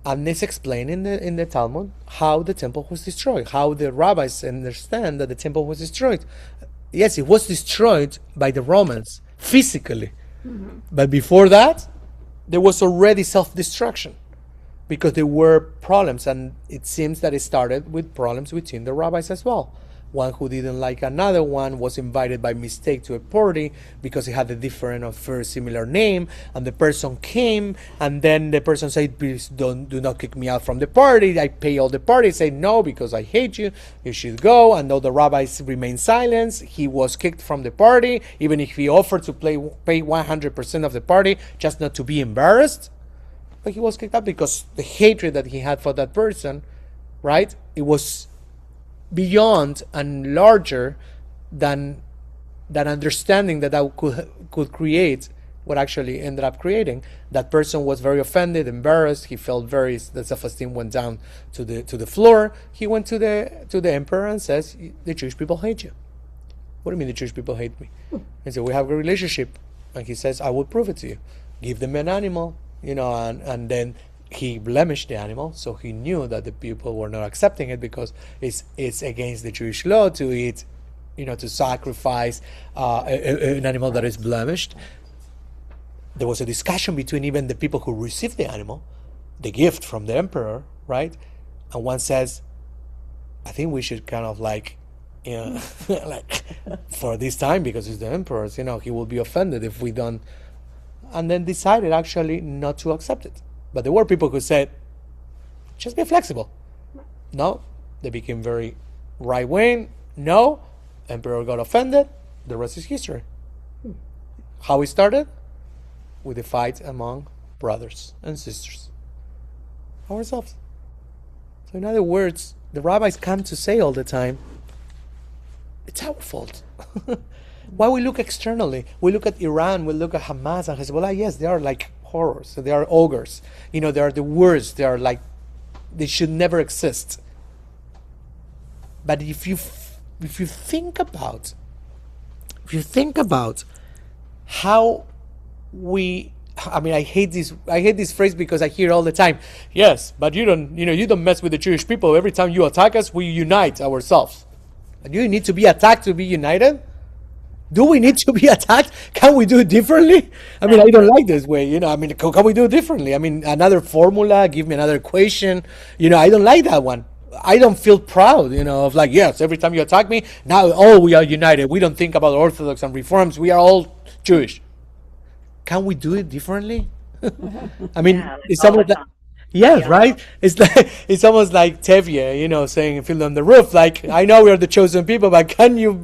and it's explained in the Talmud how the temple was destroyed, how the rabbis understand that the temple was destroyed. Yes, it was destroyed by the Romans physically. But before that, there was already self-destruction because there were problems, and it seems that it started with problems between the rabbis as well. One who didn't like another one was invited by mistake to a party because he had a different or very similar name, and the person came, and then the person said, please do not kick me out from the party, I pay all the party. Say no, because I hate you, you should go. And though the rabbis remained silent, he was kicked from the party, even if he offered to pay 100% of the party just not to be embarrassed. But he was kicked out because the hatred that he had for that person, right, it was beyond and larger than that understanding that could create what actually ended up creating. That person was very offended, embarrassed. He felt the self-esteem went down to the floor. He went to the emperor and says, the Jewish people hate you. What do you mean the Jewish people hate me? He said, we have a relationship. And he says, I will prove it to you. Give them an animal, and then he blemished the animal, so he knew that the people were not accepting it because it's against the Jewish law to eat, to sacrifice an animal that is blemished. There was a discussion between even the people who received the animal, the gift from the emperor, right? And one says, I think we should kind of like for this time, because it's the emperor's, he will be offended if we don't, and then decided actually not to accept it. But there were people who said, just be flexible. No, they became very right-wing. No, emperor got offended. The rest is history. How it started? With a fight among brothers and sisters. Ourselves. So in other words, the rabbis come to say all the time, it's our fault. Why we look externally? We look at Iran, we look at Hamas and Hezbollah. Yes, they are like horrors. They are ogres. They are the worst. They are like, they should never exist. But if you think about how I hate this phrase because I hear it all the time. Yes, but you don't mess with the Jewish people. Every time you attack us, we unite ourselves. And you need to be attacked to be united? Do we need to be attacked? Can we do it differently? I don't like this way, can we do it differently? Another formula, give me another equation. I don't like that one. I don't feel proud, of like, yes, every time you attack me, now, we are united. We don't think about Orthodox and Reforms. We are all Jewish. Can we do it differently? It's almost like, yes, right? It's almost like Tevye, saying, "Fill on the roof." Like, I know we are the chosen people, but can you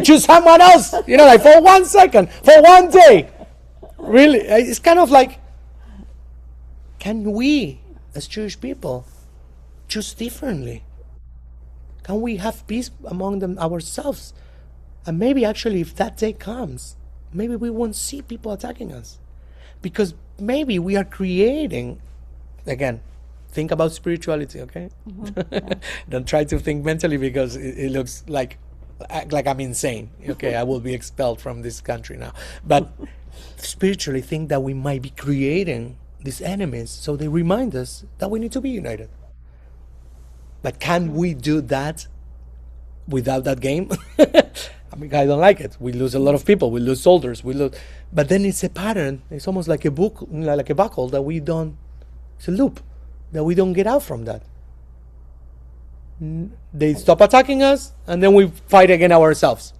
choose someone else? Like for 1 second, for 1 day. Really, it's kind of like, can we, as Jewish people, choose differently? Can we have peace among them ourselves? And maybe actually, if that day comes, maybe we won't see people attacking us, because maybe we are creating. Again, think about spirituality, okay? Don't try to think mentally, because it looks like I'm insane. Okay, I will be expelled from this country now. But spiritually, think that we might be creating these enemies, so they remind us that we need to be united. But can we do that without that game? I don't like it. We lose a lot of people. We lose soldiers. But then it's a pattern. It's almost like a buckle that we don't. It's a loop that we don't get out from that. They stop attacking us, and then we fight again ourselves.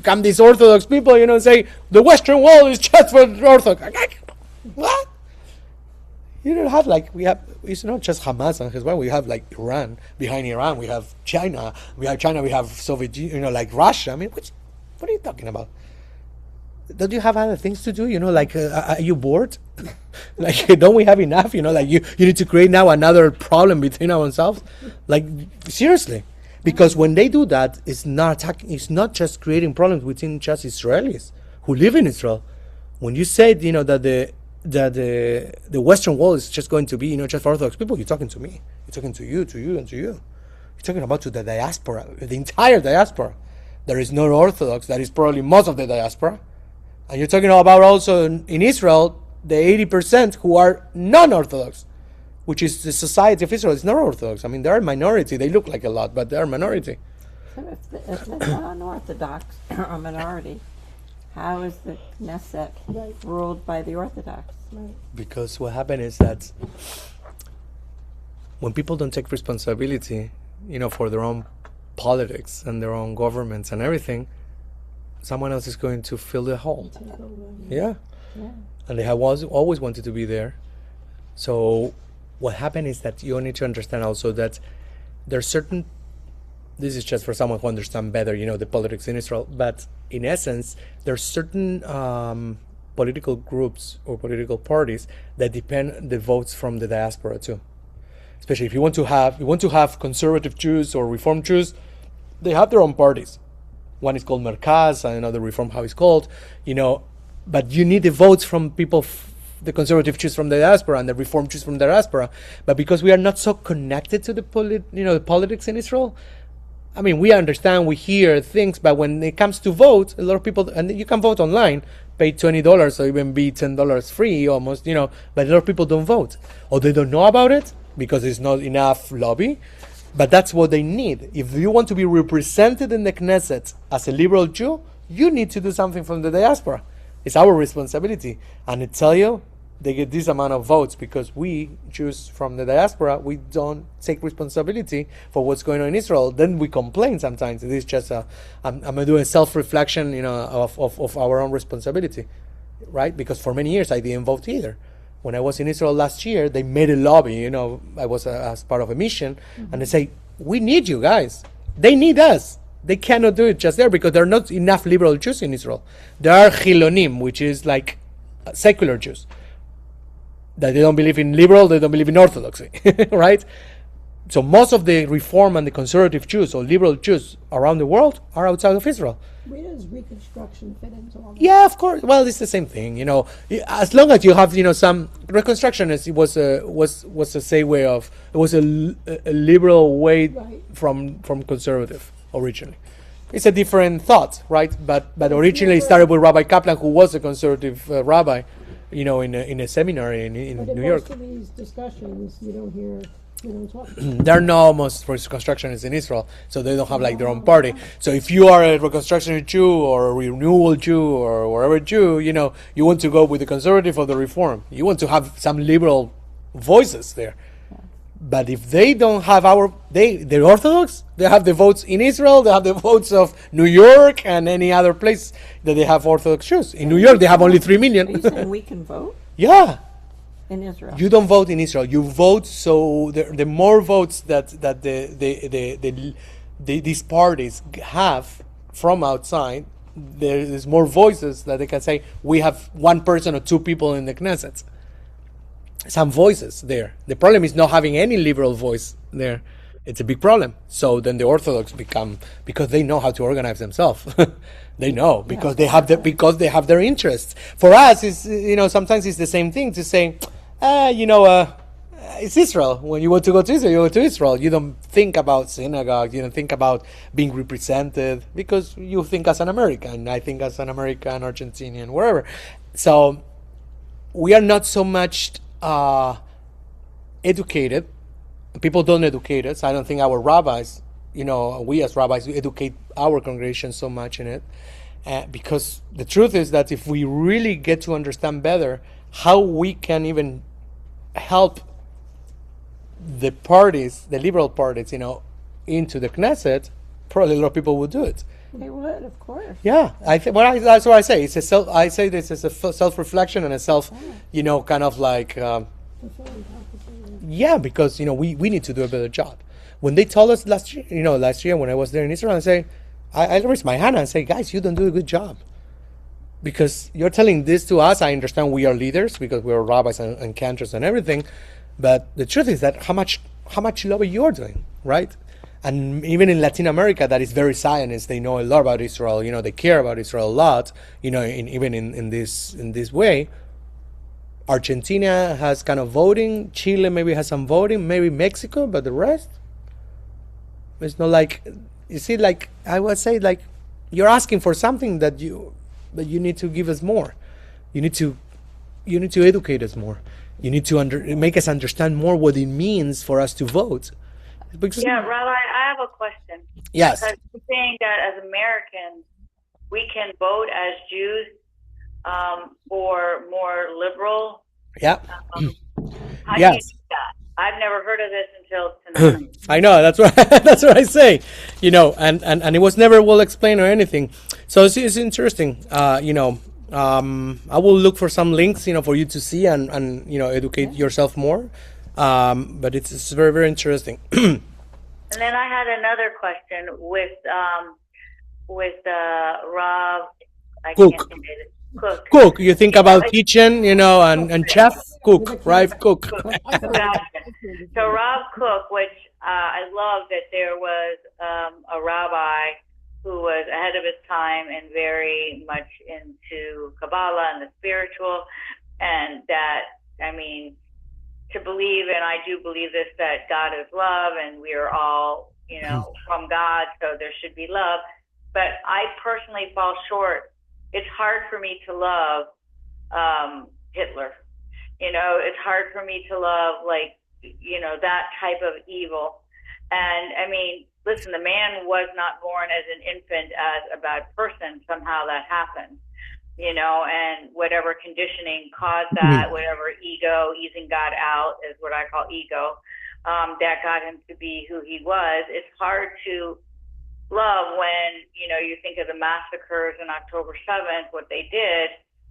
Come these Orthodox people, say, the Western Wall is just for Orthodox. What? You don't have it's not just Hamas and Hezbollah. We have Iran. Behind Iran, we have China. We have Soviet, like Russia. What are you talking about? Don't you have other things to do? Are you bored? Don't we have enough? You need to create now another problem between ourselves. Seriously. Because when they do that, it's not attacking. It's not just creating problems within just Israelis who live in Israel. When you say, that the Western Wall is just going to be, just for Orthodox people, you're talking to me. You're talking to you, and to you. You're talking about to the diaspora, the entire diaspora. There is no Orthodox. That is probably most of the diaspora. And you're talking about also in Israel, the 80% who are non-Orthodox, which is the society of Israel. It's not Orthodox. They are a minority. They look like a lot, but they are a minority. So if the non-Orthodox are a minority, how is the Knesset Right, ruled by the Orthodox? right. Because what happened is that when people don't take responsibility, for their own politics and their own governments and everything, someone else is going to fill the hole. Take over. Yeah. Yeah. And they have always wanted to be there. So what happened is that you need to understand also that there's certain, this is just for someone who understands better, the politics in Israel, but in essence, there's certain political groups or political parties that depend the votes from the diaspora too. Especially if you want to have conservative Jews or Reform Jews, they have their own parties. One is called Merkaz, and another Reform, how it's called, but you need the votes from people, the conservative Jews from the diaspora and the Reform Jews from the diaspora. But because we are not so connected to the politics in Israel, I mean, we understand, we hear things, but when it comes to vote, a lot of people, and you can vote online, pay $20 or even be $10 free almost, but a lot of people don't vote. Or they don't know about it because there's not enough lobby. But that's what they need. If you want to be represented in the Knesset as a liberal Jew, you need to do something from the diaspora. It's our responsibility. And I tell you, they get this amount of votes because we, Jews from the diaspora, we don't take responsibility for what's going on in Israel. Then we complain sometimes. It is just I'm doing a self-reflection, of our own responsibility, right? Because for many years I didn't vote either. When I was in Israel last year, they made a lobby, I was as part of a mission, and they say, we need you guys. They need us. They cannot do it just there because there are not enough liberal Jews in Israel. There are Chilonim, which is like secular Jews. That they don't believe in liberal, they don't believe in orthodoxy, right? So most of the Reform and the conservative Jews or liberal Jews around the world are outside of Israel. Where does Reconstruction fit into all that? Yeah, of course. Well, it's the same thing, As long as you have, some Reconstruction, it was a liberal way Right. from conservative originally. It's a different thought, right? But originally it started with Rabbi Kaplan, who was a conservative rabbi, in a seminary in But in New York. most of these discussions, you don't talk. There are no most reconstructionists in Israel, so they don't have like their own party. So if you are a reconstructionist Jew or a renewal Jew or whatever Jew, you want to go with the conservative or the Reform. You want to have some liberal voices there. But if they don't have they're Orthodox, they have the votes in Israel, they have the votes of New York and any other place that they have Orthodox Jews. In New York, they have only 3 Are million. you saying we can vote Yeah. in Israel? You don't vote in Israel. You vote so the more votes that these parties have from outside, there is more voices that they can say we have one person or two people in the Knesset. Some voices there. The problem is not having any liberal voice there. It's a big problem. So then the Orthodox become, because they know how to organize themselves. They know because they have their interests. For us, it's sometimes it's the same thing to say, it's Israel. When you want to go to Israel, you go to Israel. You don't think about synagogue. You don't think about being represented because you think as an American. I think as an American, Argentinian, wherever. So we are not so much educated. People don't educate us. I don't think our rabbis, we as rabbis, we educate our congregation so much in it. Because the truth is that if we really get to understand better how we can even help the parties, the liberal parties, into the Knesset, probably a lot of people would do it. They would, of course. Yeah, that's what I say. I say this is a self-reflection and a kind of like, because we need to do a better job. When they told us last year when I was there in Israel, I raised my hand and say, guys, you don't do a good job. Because you're telling this to us. I understand we are leaders because we are rabbis and cantors and everything, but the truth is that how much lobby you're doing, right? And even in Latin America, that is very Zionist. They know a lot about Israel. They care about Israel a lot. Even in this way. Argentina has kind of voting. Chile maybe has some voting. Maybe Mexico, but the rest, it's not like. You see, like I would say, like you're asking for something that you need to give us more. You need to educate us more. You need to make us understand more what it means for us to vote. Because, Yeah, Rabbi, I have a question. yes. Because you're saying that as Americans, we can vote as Jews for more liberal. Yeah. How do you Yes. do that? I've never heard of this until tonight. I know, that's what that's what I say, and it was never well explained or anything. So it's interesting. I will look for some links, for you to see and educate yourself more. But it's very, very interesting. And then I had another question with Rav. I Cook. can't think of it. Cook. Cook, you think about kitchen, and chef, cook, right? Cook. Gotcha. So Rav Cook, which I love that there was a rabbi who was ahead of his time and very much into Kabbalah and the spiritual, and that, to believe, and I do believe this, that God is love and we are all, from God, so there should be love. But I personally fall short. It's hard for me to love Hitler. It's hard for me to love, that type of evil. And listen, the man was not born as an infant as a bad person. Somehow that happened, and whatever conditioning caused that, whatever ego, easing God out is what I call ego, that got him to be who he was. It's hard to love when, you think of the massacres on October 7th, what they did,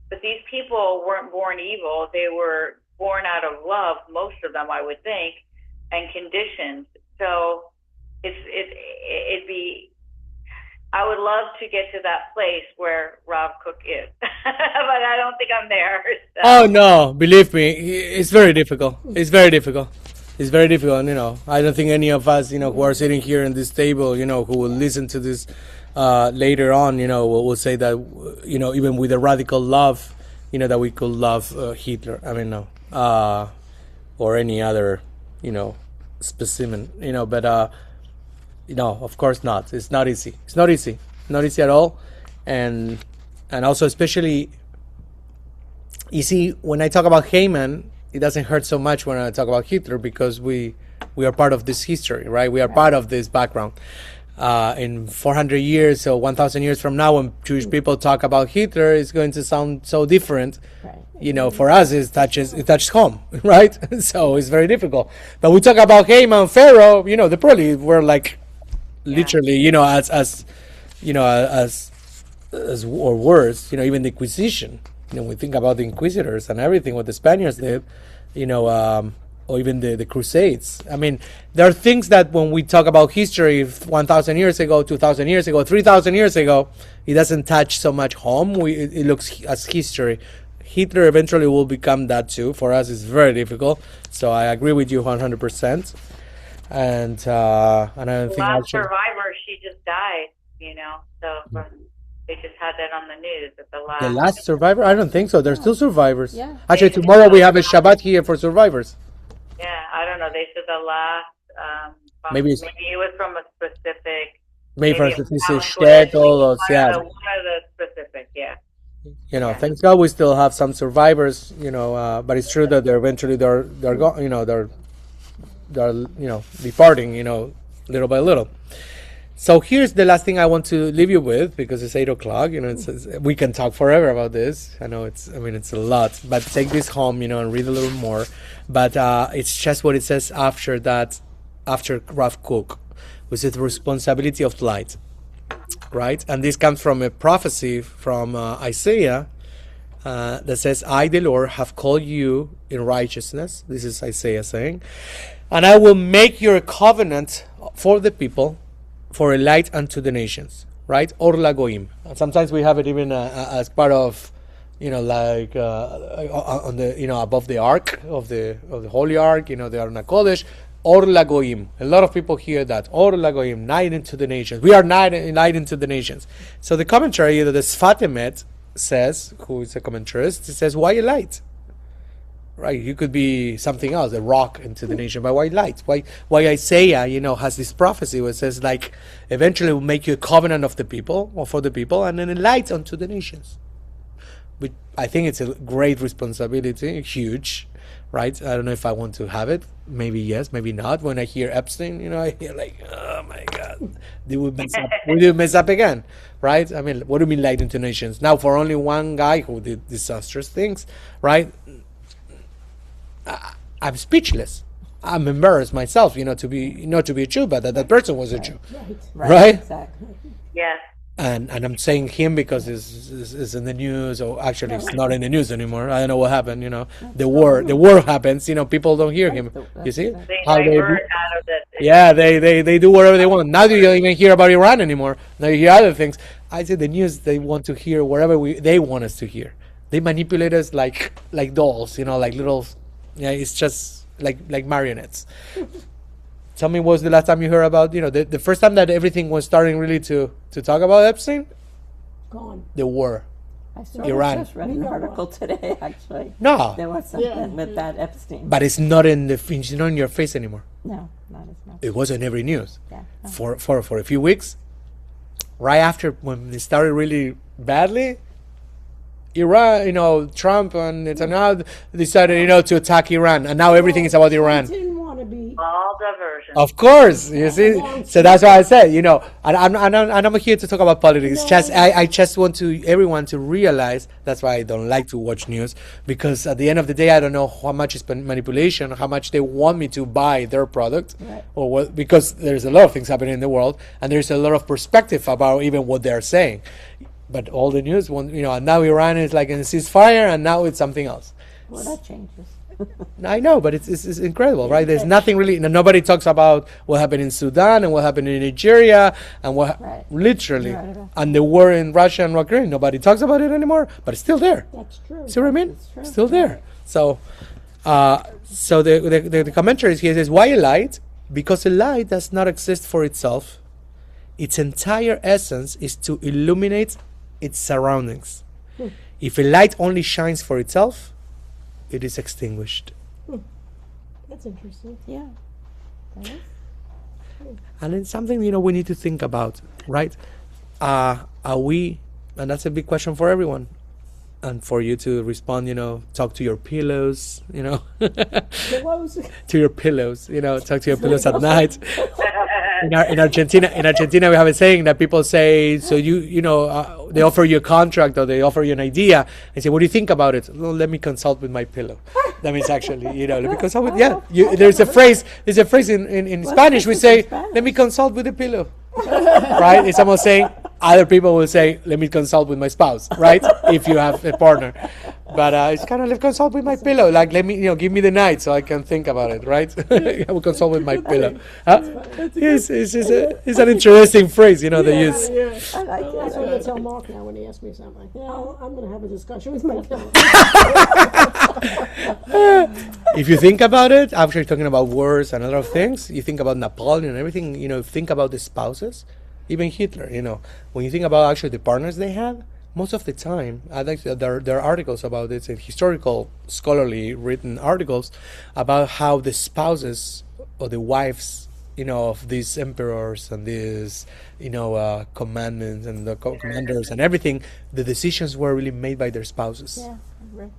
but these people weren't born evil. They were born out of love, most of them, I would think, and conditioned. So I would love to get to that place where Rav Cook is, but I don't think I'm there. So. Oh no, believe me, it's very difficult. It's very difficult. It's very difficult, I don't think any of us, who are sitting here in this table, who will listen to this later on, will say that, even with a radical love, that we could love Hitler. No, or any other, specimen, but no, of course not. It's not easy. It's not easy. Not easy at all, and also especially, you see, when I talk about Haman, it doesn't hurt so much when I talk about Hitler because we are part of this history, right? We are part of this background. In 400 years, so 1,000 years from now, when Jewish people talk about Hitler, it's going to sound so different. Right. For us, it touches home, right? So it's very difficult. But we talk about Haman, Pharaoh, they probably were literally, as or worse, even the Inquisition. We think about the Inquisitors and everything, what the Spaniards did, or even the Crusades. There are things that when we talk about history 1,000 years ago, 2,000 years ago, 3,000 years ago, it doesn't touch so much home. It looks as history. Hitler eventually will become that too. For us, it's very difficult. So I agree with you 100%. And I don't think last survivor, she just died, so they just had that on the news at the last survivor? I don't think so. There's still survivors. Yeah. Actually, tomorrow we have a Shabbat here for survivors. Yeah, I don't know. They said the last. Maybe it was from a specific. Maybe from a specific state or yeah. One of the specific, yeah. Thank God we still have some survivors. But it's true that they're eventually they're departing. Little by little. So here's the last thing I want to leave you with, because it's 8:00. We can talk forever about this. I know it's a lot, but take this home, and read a little more. But it's just what it says after that, after Rav Cook, which is the responsibility of light, right? And this comes from a prophecy from Isaiah that says, "I, the Lord, have called you in righteousness." This is Isaiah saying, "And I will make your covenant for the people, for a light unto the nations," right? Or lagoim. Sometimes we have it even as part of, on the, above the ark of the holy ark, the Arna Kodesh. Or lagoim. A lot of people hear that. Or lagoim, light into the nations. We are light into the nations. So the commentary that the Sfat Emet says, who is a commentarist, it says, why a light? Right, you could be something else, a rock into the nation. But why light? Why Isaiah, has this prophecy where it says, eventually will make you a covenant of the people, or for the people, and then a light unto the nations. Which I think it's a great responsibility, huge, right? I don't know if I want to have it. Maybe yes, maybe not. When I hear Epstein, I hear like, oh my God, they would mess up. We did mess up again, right? I mean, what do you mean lied into nations? Now, for only one guy who did disastrous things, right? I'm speechless. I'm embarrassed myself, to be not to be a Jew, but that person was a Jew, right? Exactly. Yes. And I'm saying him because it's in the news, or actually it's not in the news anymore. I don't know what happened. The war happens. People don't hear him. You see They how divert out of it. yeah, they do whatever they want. Now you don't even hear about Iran anymore. Now you hear other things. I say the news, they want to hear wherever they want us to hear. They manipulate us like dolls, like little. Yeah, it's just like marionettes. Tell me, what was the last time you heard about, the first time that everything was starting really to talk about Epstein? Gone. The war. I Iran. just read an article today, actually. No, There was something with that Epstein. but it's not it's not in your face anymore. No, not as much. It was in every news Yeah. No. for a few weeks. Right after when it started really badly, Iran, Trump and Netanyahu decided, to attack Iran, and now everything is about Iran. Didn't want to be. All diversion. Of course, you see. So that's why I said, and I'm here to talk about politics. I just want everyone to realize. That's why I don't like to watch news, because at the end of the day, I don't know how much is manipulation, how much they want me to buy their product, Right. or what. Because there's a lot of things happening in the world, and there's a lot of perspective about even what they're saying. But all the news, and now Iran is like in a ceasefire, and now it's something else. Well, that changes. I know, but it's incredible, right? There's nothing really. Nobody talks about what happened in Sudan and what happened in Nigeria and what Right. literally Right. and the war in Russia and Ukraine. Nobody talks about it anymore, but it's still there. That's true. See what I mean? It's true. Still there. So, so the commentary here says, why a light? Because a light does not exist for itself. Its entire essence is to illuminate its surroundings. If a light only shines for itself, it is extinguished. That's interesting. Yeah. That is. And it's something, we need to think about, right? Are we, and that's a big question for everyone, and for you to respond, talk to your pillows, Pillows. to your pillows, talk to your pillows at night. In Argentina, we have a saying that people say, so they offer you a contract or they offer you an idea and say, what do you think about it? Well, let me consult with my pillow. That means actually, because there's a phrase in Spanish, we say, let me consult with the pillow. Right? It's almost saying, other people will say, let me consult with my spouse, right? If you have a partner. But it's kind of, let me consult with my pillow. Like, let me, give me the night so I can think about it, right? I will consult with my pillow. It's an interesting phrase, they use. Yeah. I like That's it. what I tell Mark now when he asks me something. I'm going to have a discussion with my pillow. If you think about it, after talking about wars and other things, you think about Napoleon and everything, think about the spouses, even Hitler, when you think about actually the partners they have, most of the time, I think that there are articles about this, historical, scholarly written articles about how the spouses or the wives, of these emperors and these, commandments and the commanders and everything, the decisions were really made by their spouses. Yeah. I agree.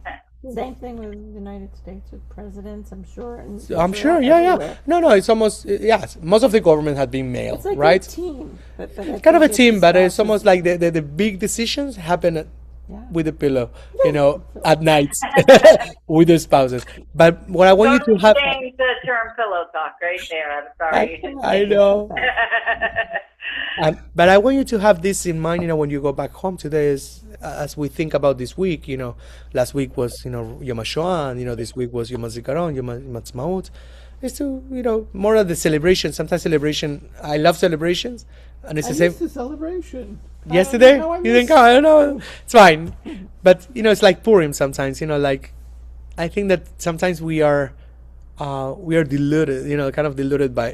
Same thing with the United States with presidents, I'm sure. And I'm Israel, sure, yeah. everywhere. No, it's almost, yes, most of the government had been male, It's like right? a team. But I Kind of a think team, but it's spouses- almost like the big decisions happen Yeah. with a pillow, at night with the spouses. But what I want you to have, Change the term pillow talk right there. I'm sorry. I know. But I want you to have this in mind, when you go back home today, is as we think about this week, last week was, Yom HaShoah, and, this week was Yom HaZikaron, Yom HaTzmaut. It's to, more of the celebration. Sometimes celebration, I love celebrations, and it's I the same. missed the celebration. Yesterday? I You didn't come? I don't know. It's fine. But, it's like Purim sometimes, like, I think that sometimes we are deluded, kind of deluded by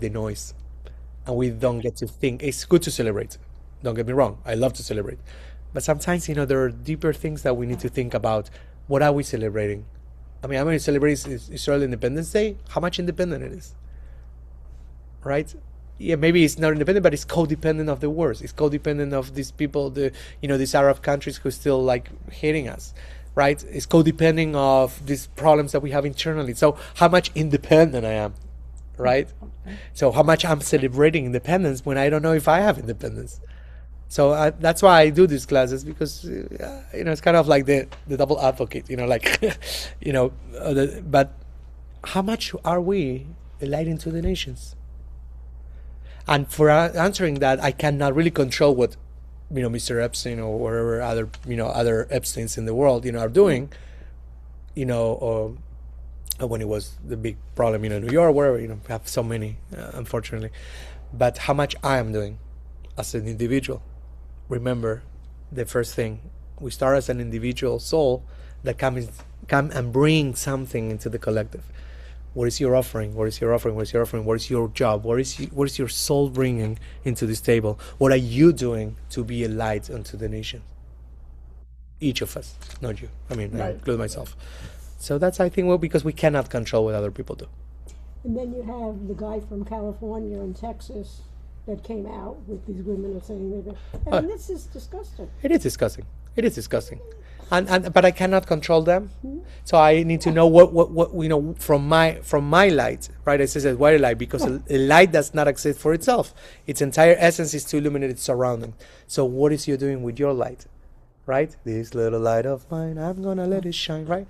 the noise. And we don't get to think. It's good to celebrate. Don't get me wrong. I love to celebrate. But sometimes, there are deeper things that we need to think about. What are we celebrating? I mean, I'm going to celebrate Israel Independence Day. How much independent it is? Right? Yeah, maybe it's not independent, but it's codependent of the wars. It's codependent of these people, these Arab countries who still like hating us. right? It's codepending of these problems that we have internally. So how much independent I am, right? So how much I'm celebrating independence when I don't know if I have independence. So that's why I do these classes, because it's kind of like the double advocate, like but how much are we enlightening to the nations? And for answering that, I cannot really control what Mr. Epstein or whatever other other Epsteins in the world are doing, or when it was the big problem in New York, wherever we have so many, unfortunately. But how much I am doing as an individual. Remember, the first thing, we start as an individual soul that come and bring something into the collective. What is your offering? What is your offering? What is your offering? What is your job? What is your soul bringing into this table? What are you doing to be a light unto the nation? Each of us, not you. I include myself. So that's, I think, because we cannot control what other people do. And then you have the guy from California and Texas that came out with these women are saying that. This is disgusting. It is disgusting. But I cannot control them. So I need to know what from my light, right? It says white light, because a light does not exist for itself. Its entire essence is to illuminate its surrounding. So what is you doing with your light, right? This little light of mine, I'm gonna let it shine, right?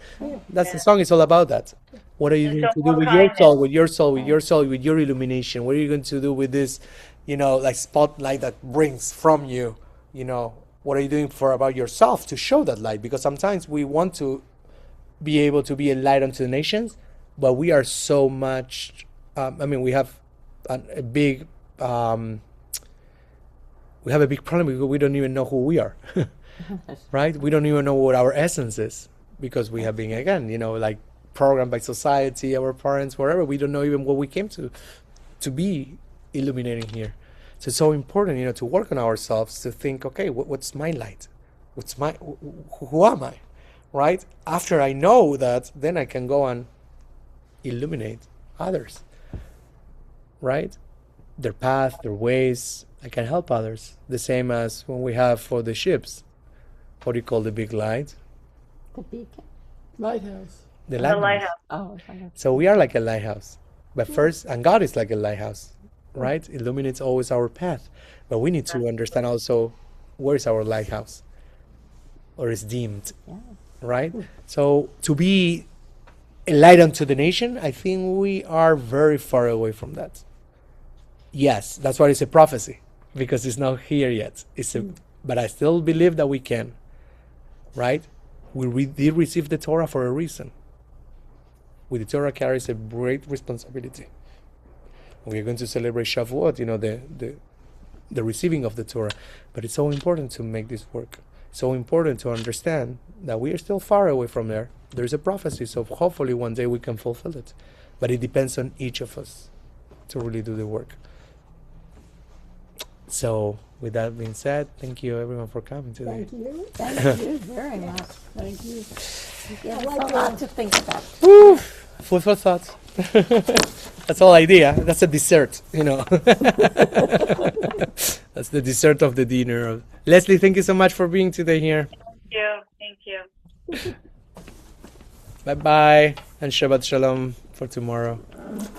That's the song. It's all about that. What are you going to do with your soul, with your illumination? What are you going to do with this, like spotlight that brings from you, What are you doing about yourself to show that light? Because sometimes we want to be able to be a light unto the nations, but we are so much. We have a big. We have a big problem because we don't even know who we are, right? We don't even know what our essence is, because we have been like programmed by society, our parents, wherever. We don't know even what we came to be illuminating here. So it's so important, to work on ourselves, to think, okay, what's my light? Who am I? Right? After I know that, then I can go and illuminate others. Right? Their path, their ways. I can help others. The same as when we have for the ships. What do you call the big light? The beacon. Lighthouse. The lighthouse. Oh, So we are like a lighthouse. But first, and God is like a lighthouse. Right? Illuminates always our path. But we need to understand also where is our lighthouse, or is deemed. Right? So to be a light unto the nation, I think we are very far away from that. Yes, that's why it's a prophecy, because it's not here yet. But I still believe that we can. Right? We did receive the Torah for a reason. With the Torah carries a great responsibility. We are going to celebrate Shavuot, the receiving of the Torah. But it's so important to make this work. So important to understand that we are still far away from there. There's a prophecy, so hopefully one day we can fulfill it. But it depends on each of us to really do the work. So, with that being said, thank you everyone for coming today. Thank you. thank you very much. Thank you. You gave us a lot to think about. Woo! Food for thought. That's all idea. That's a dessert, That's the dessert of the dinner. Leslie, thank you so much for being today here. Thank you. Bye-bye, and Shabbat Shalom for tomorrow.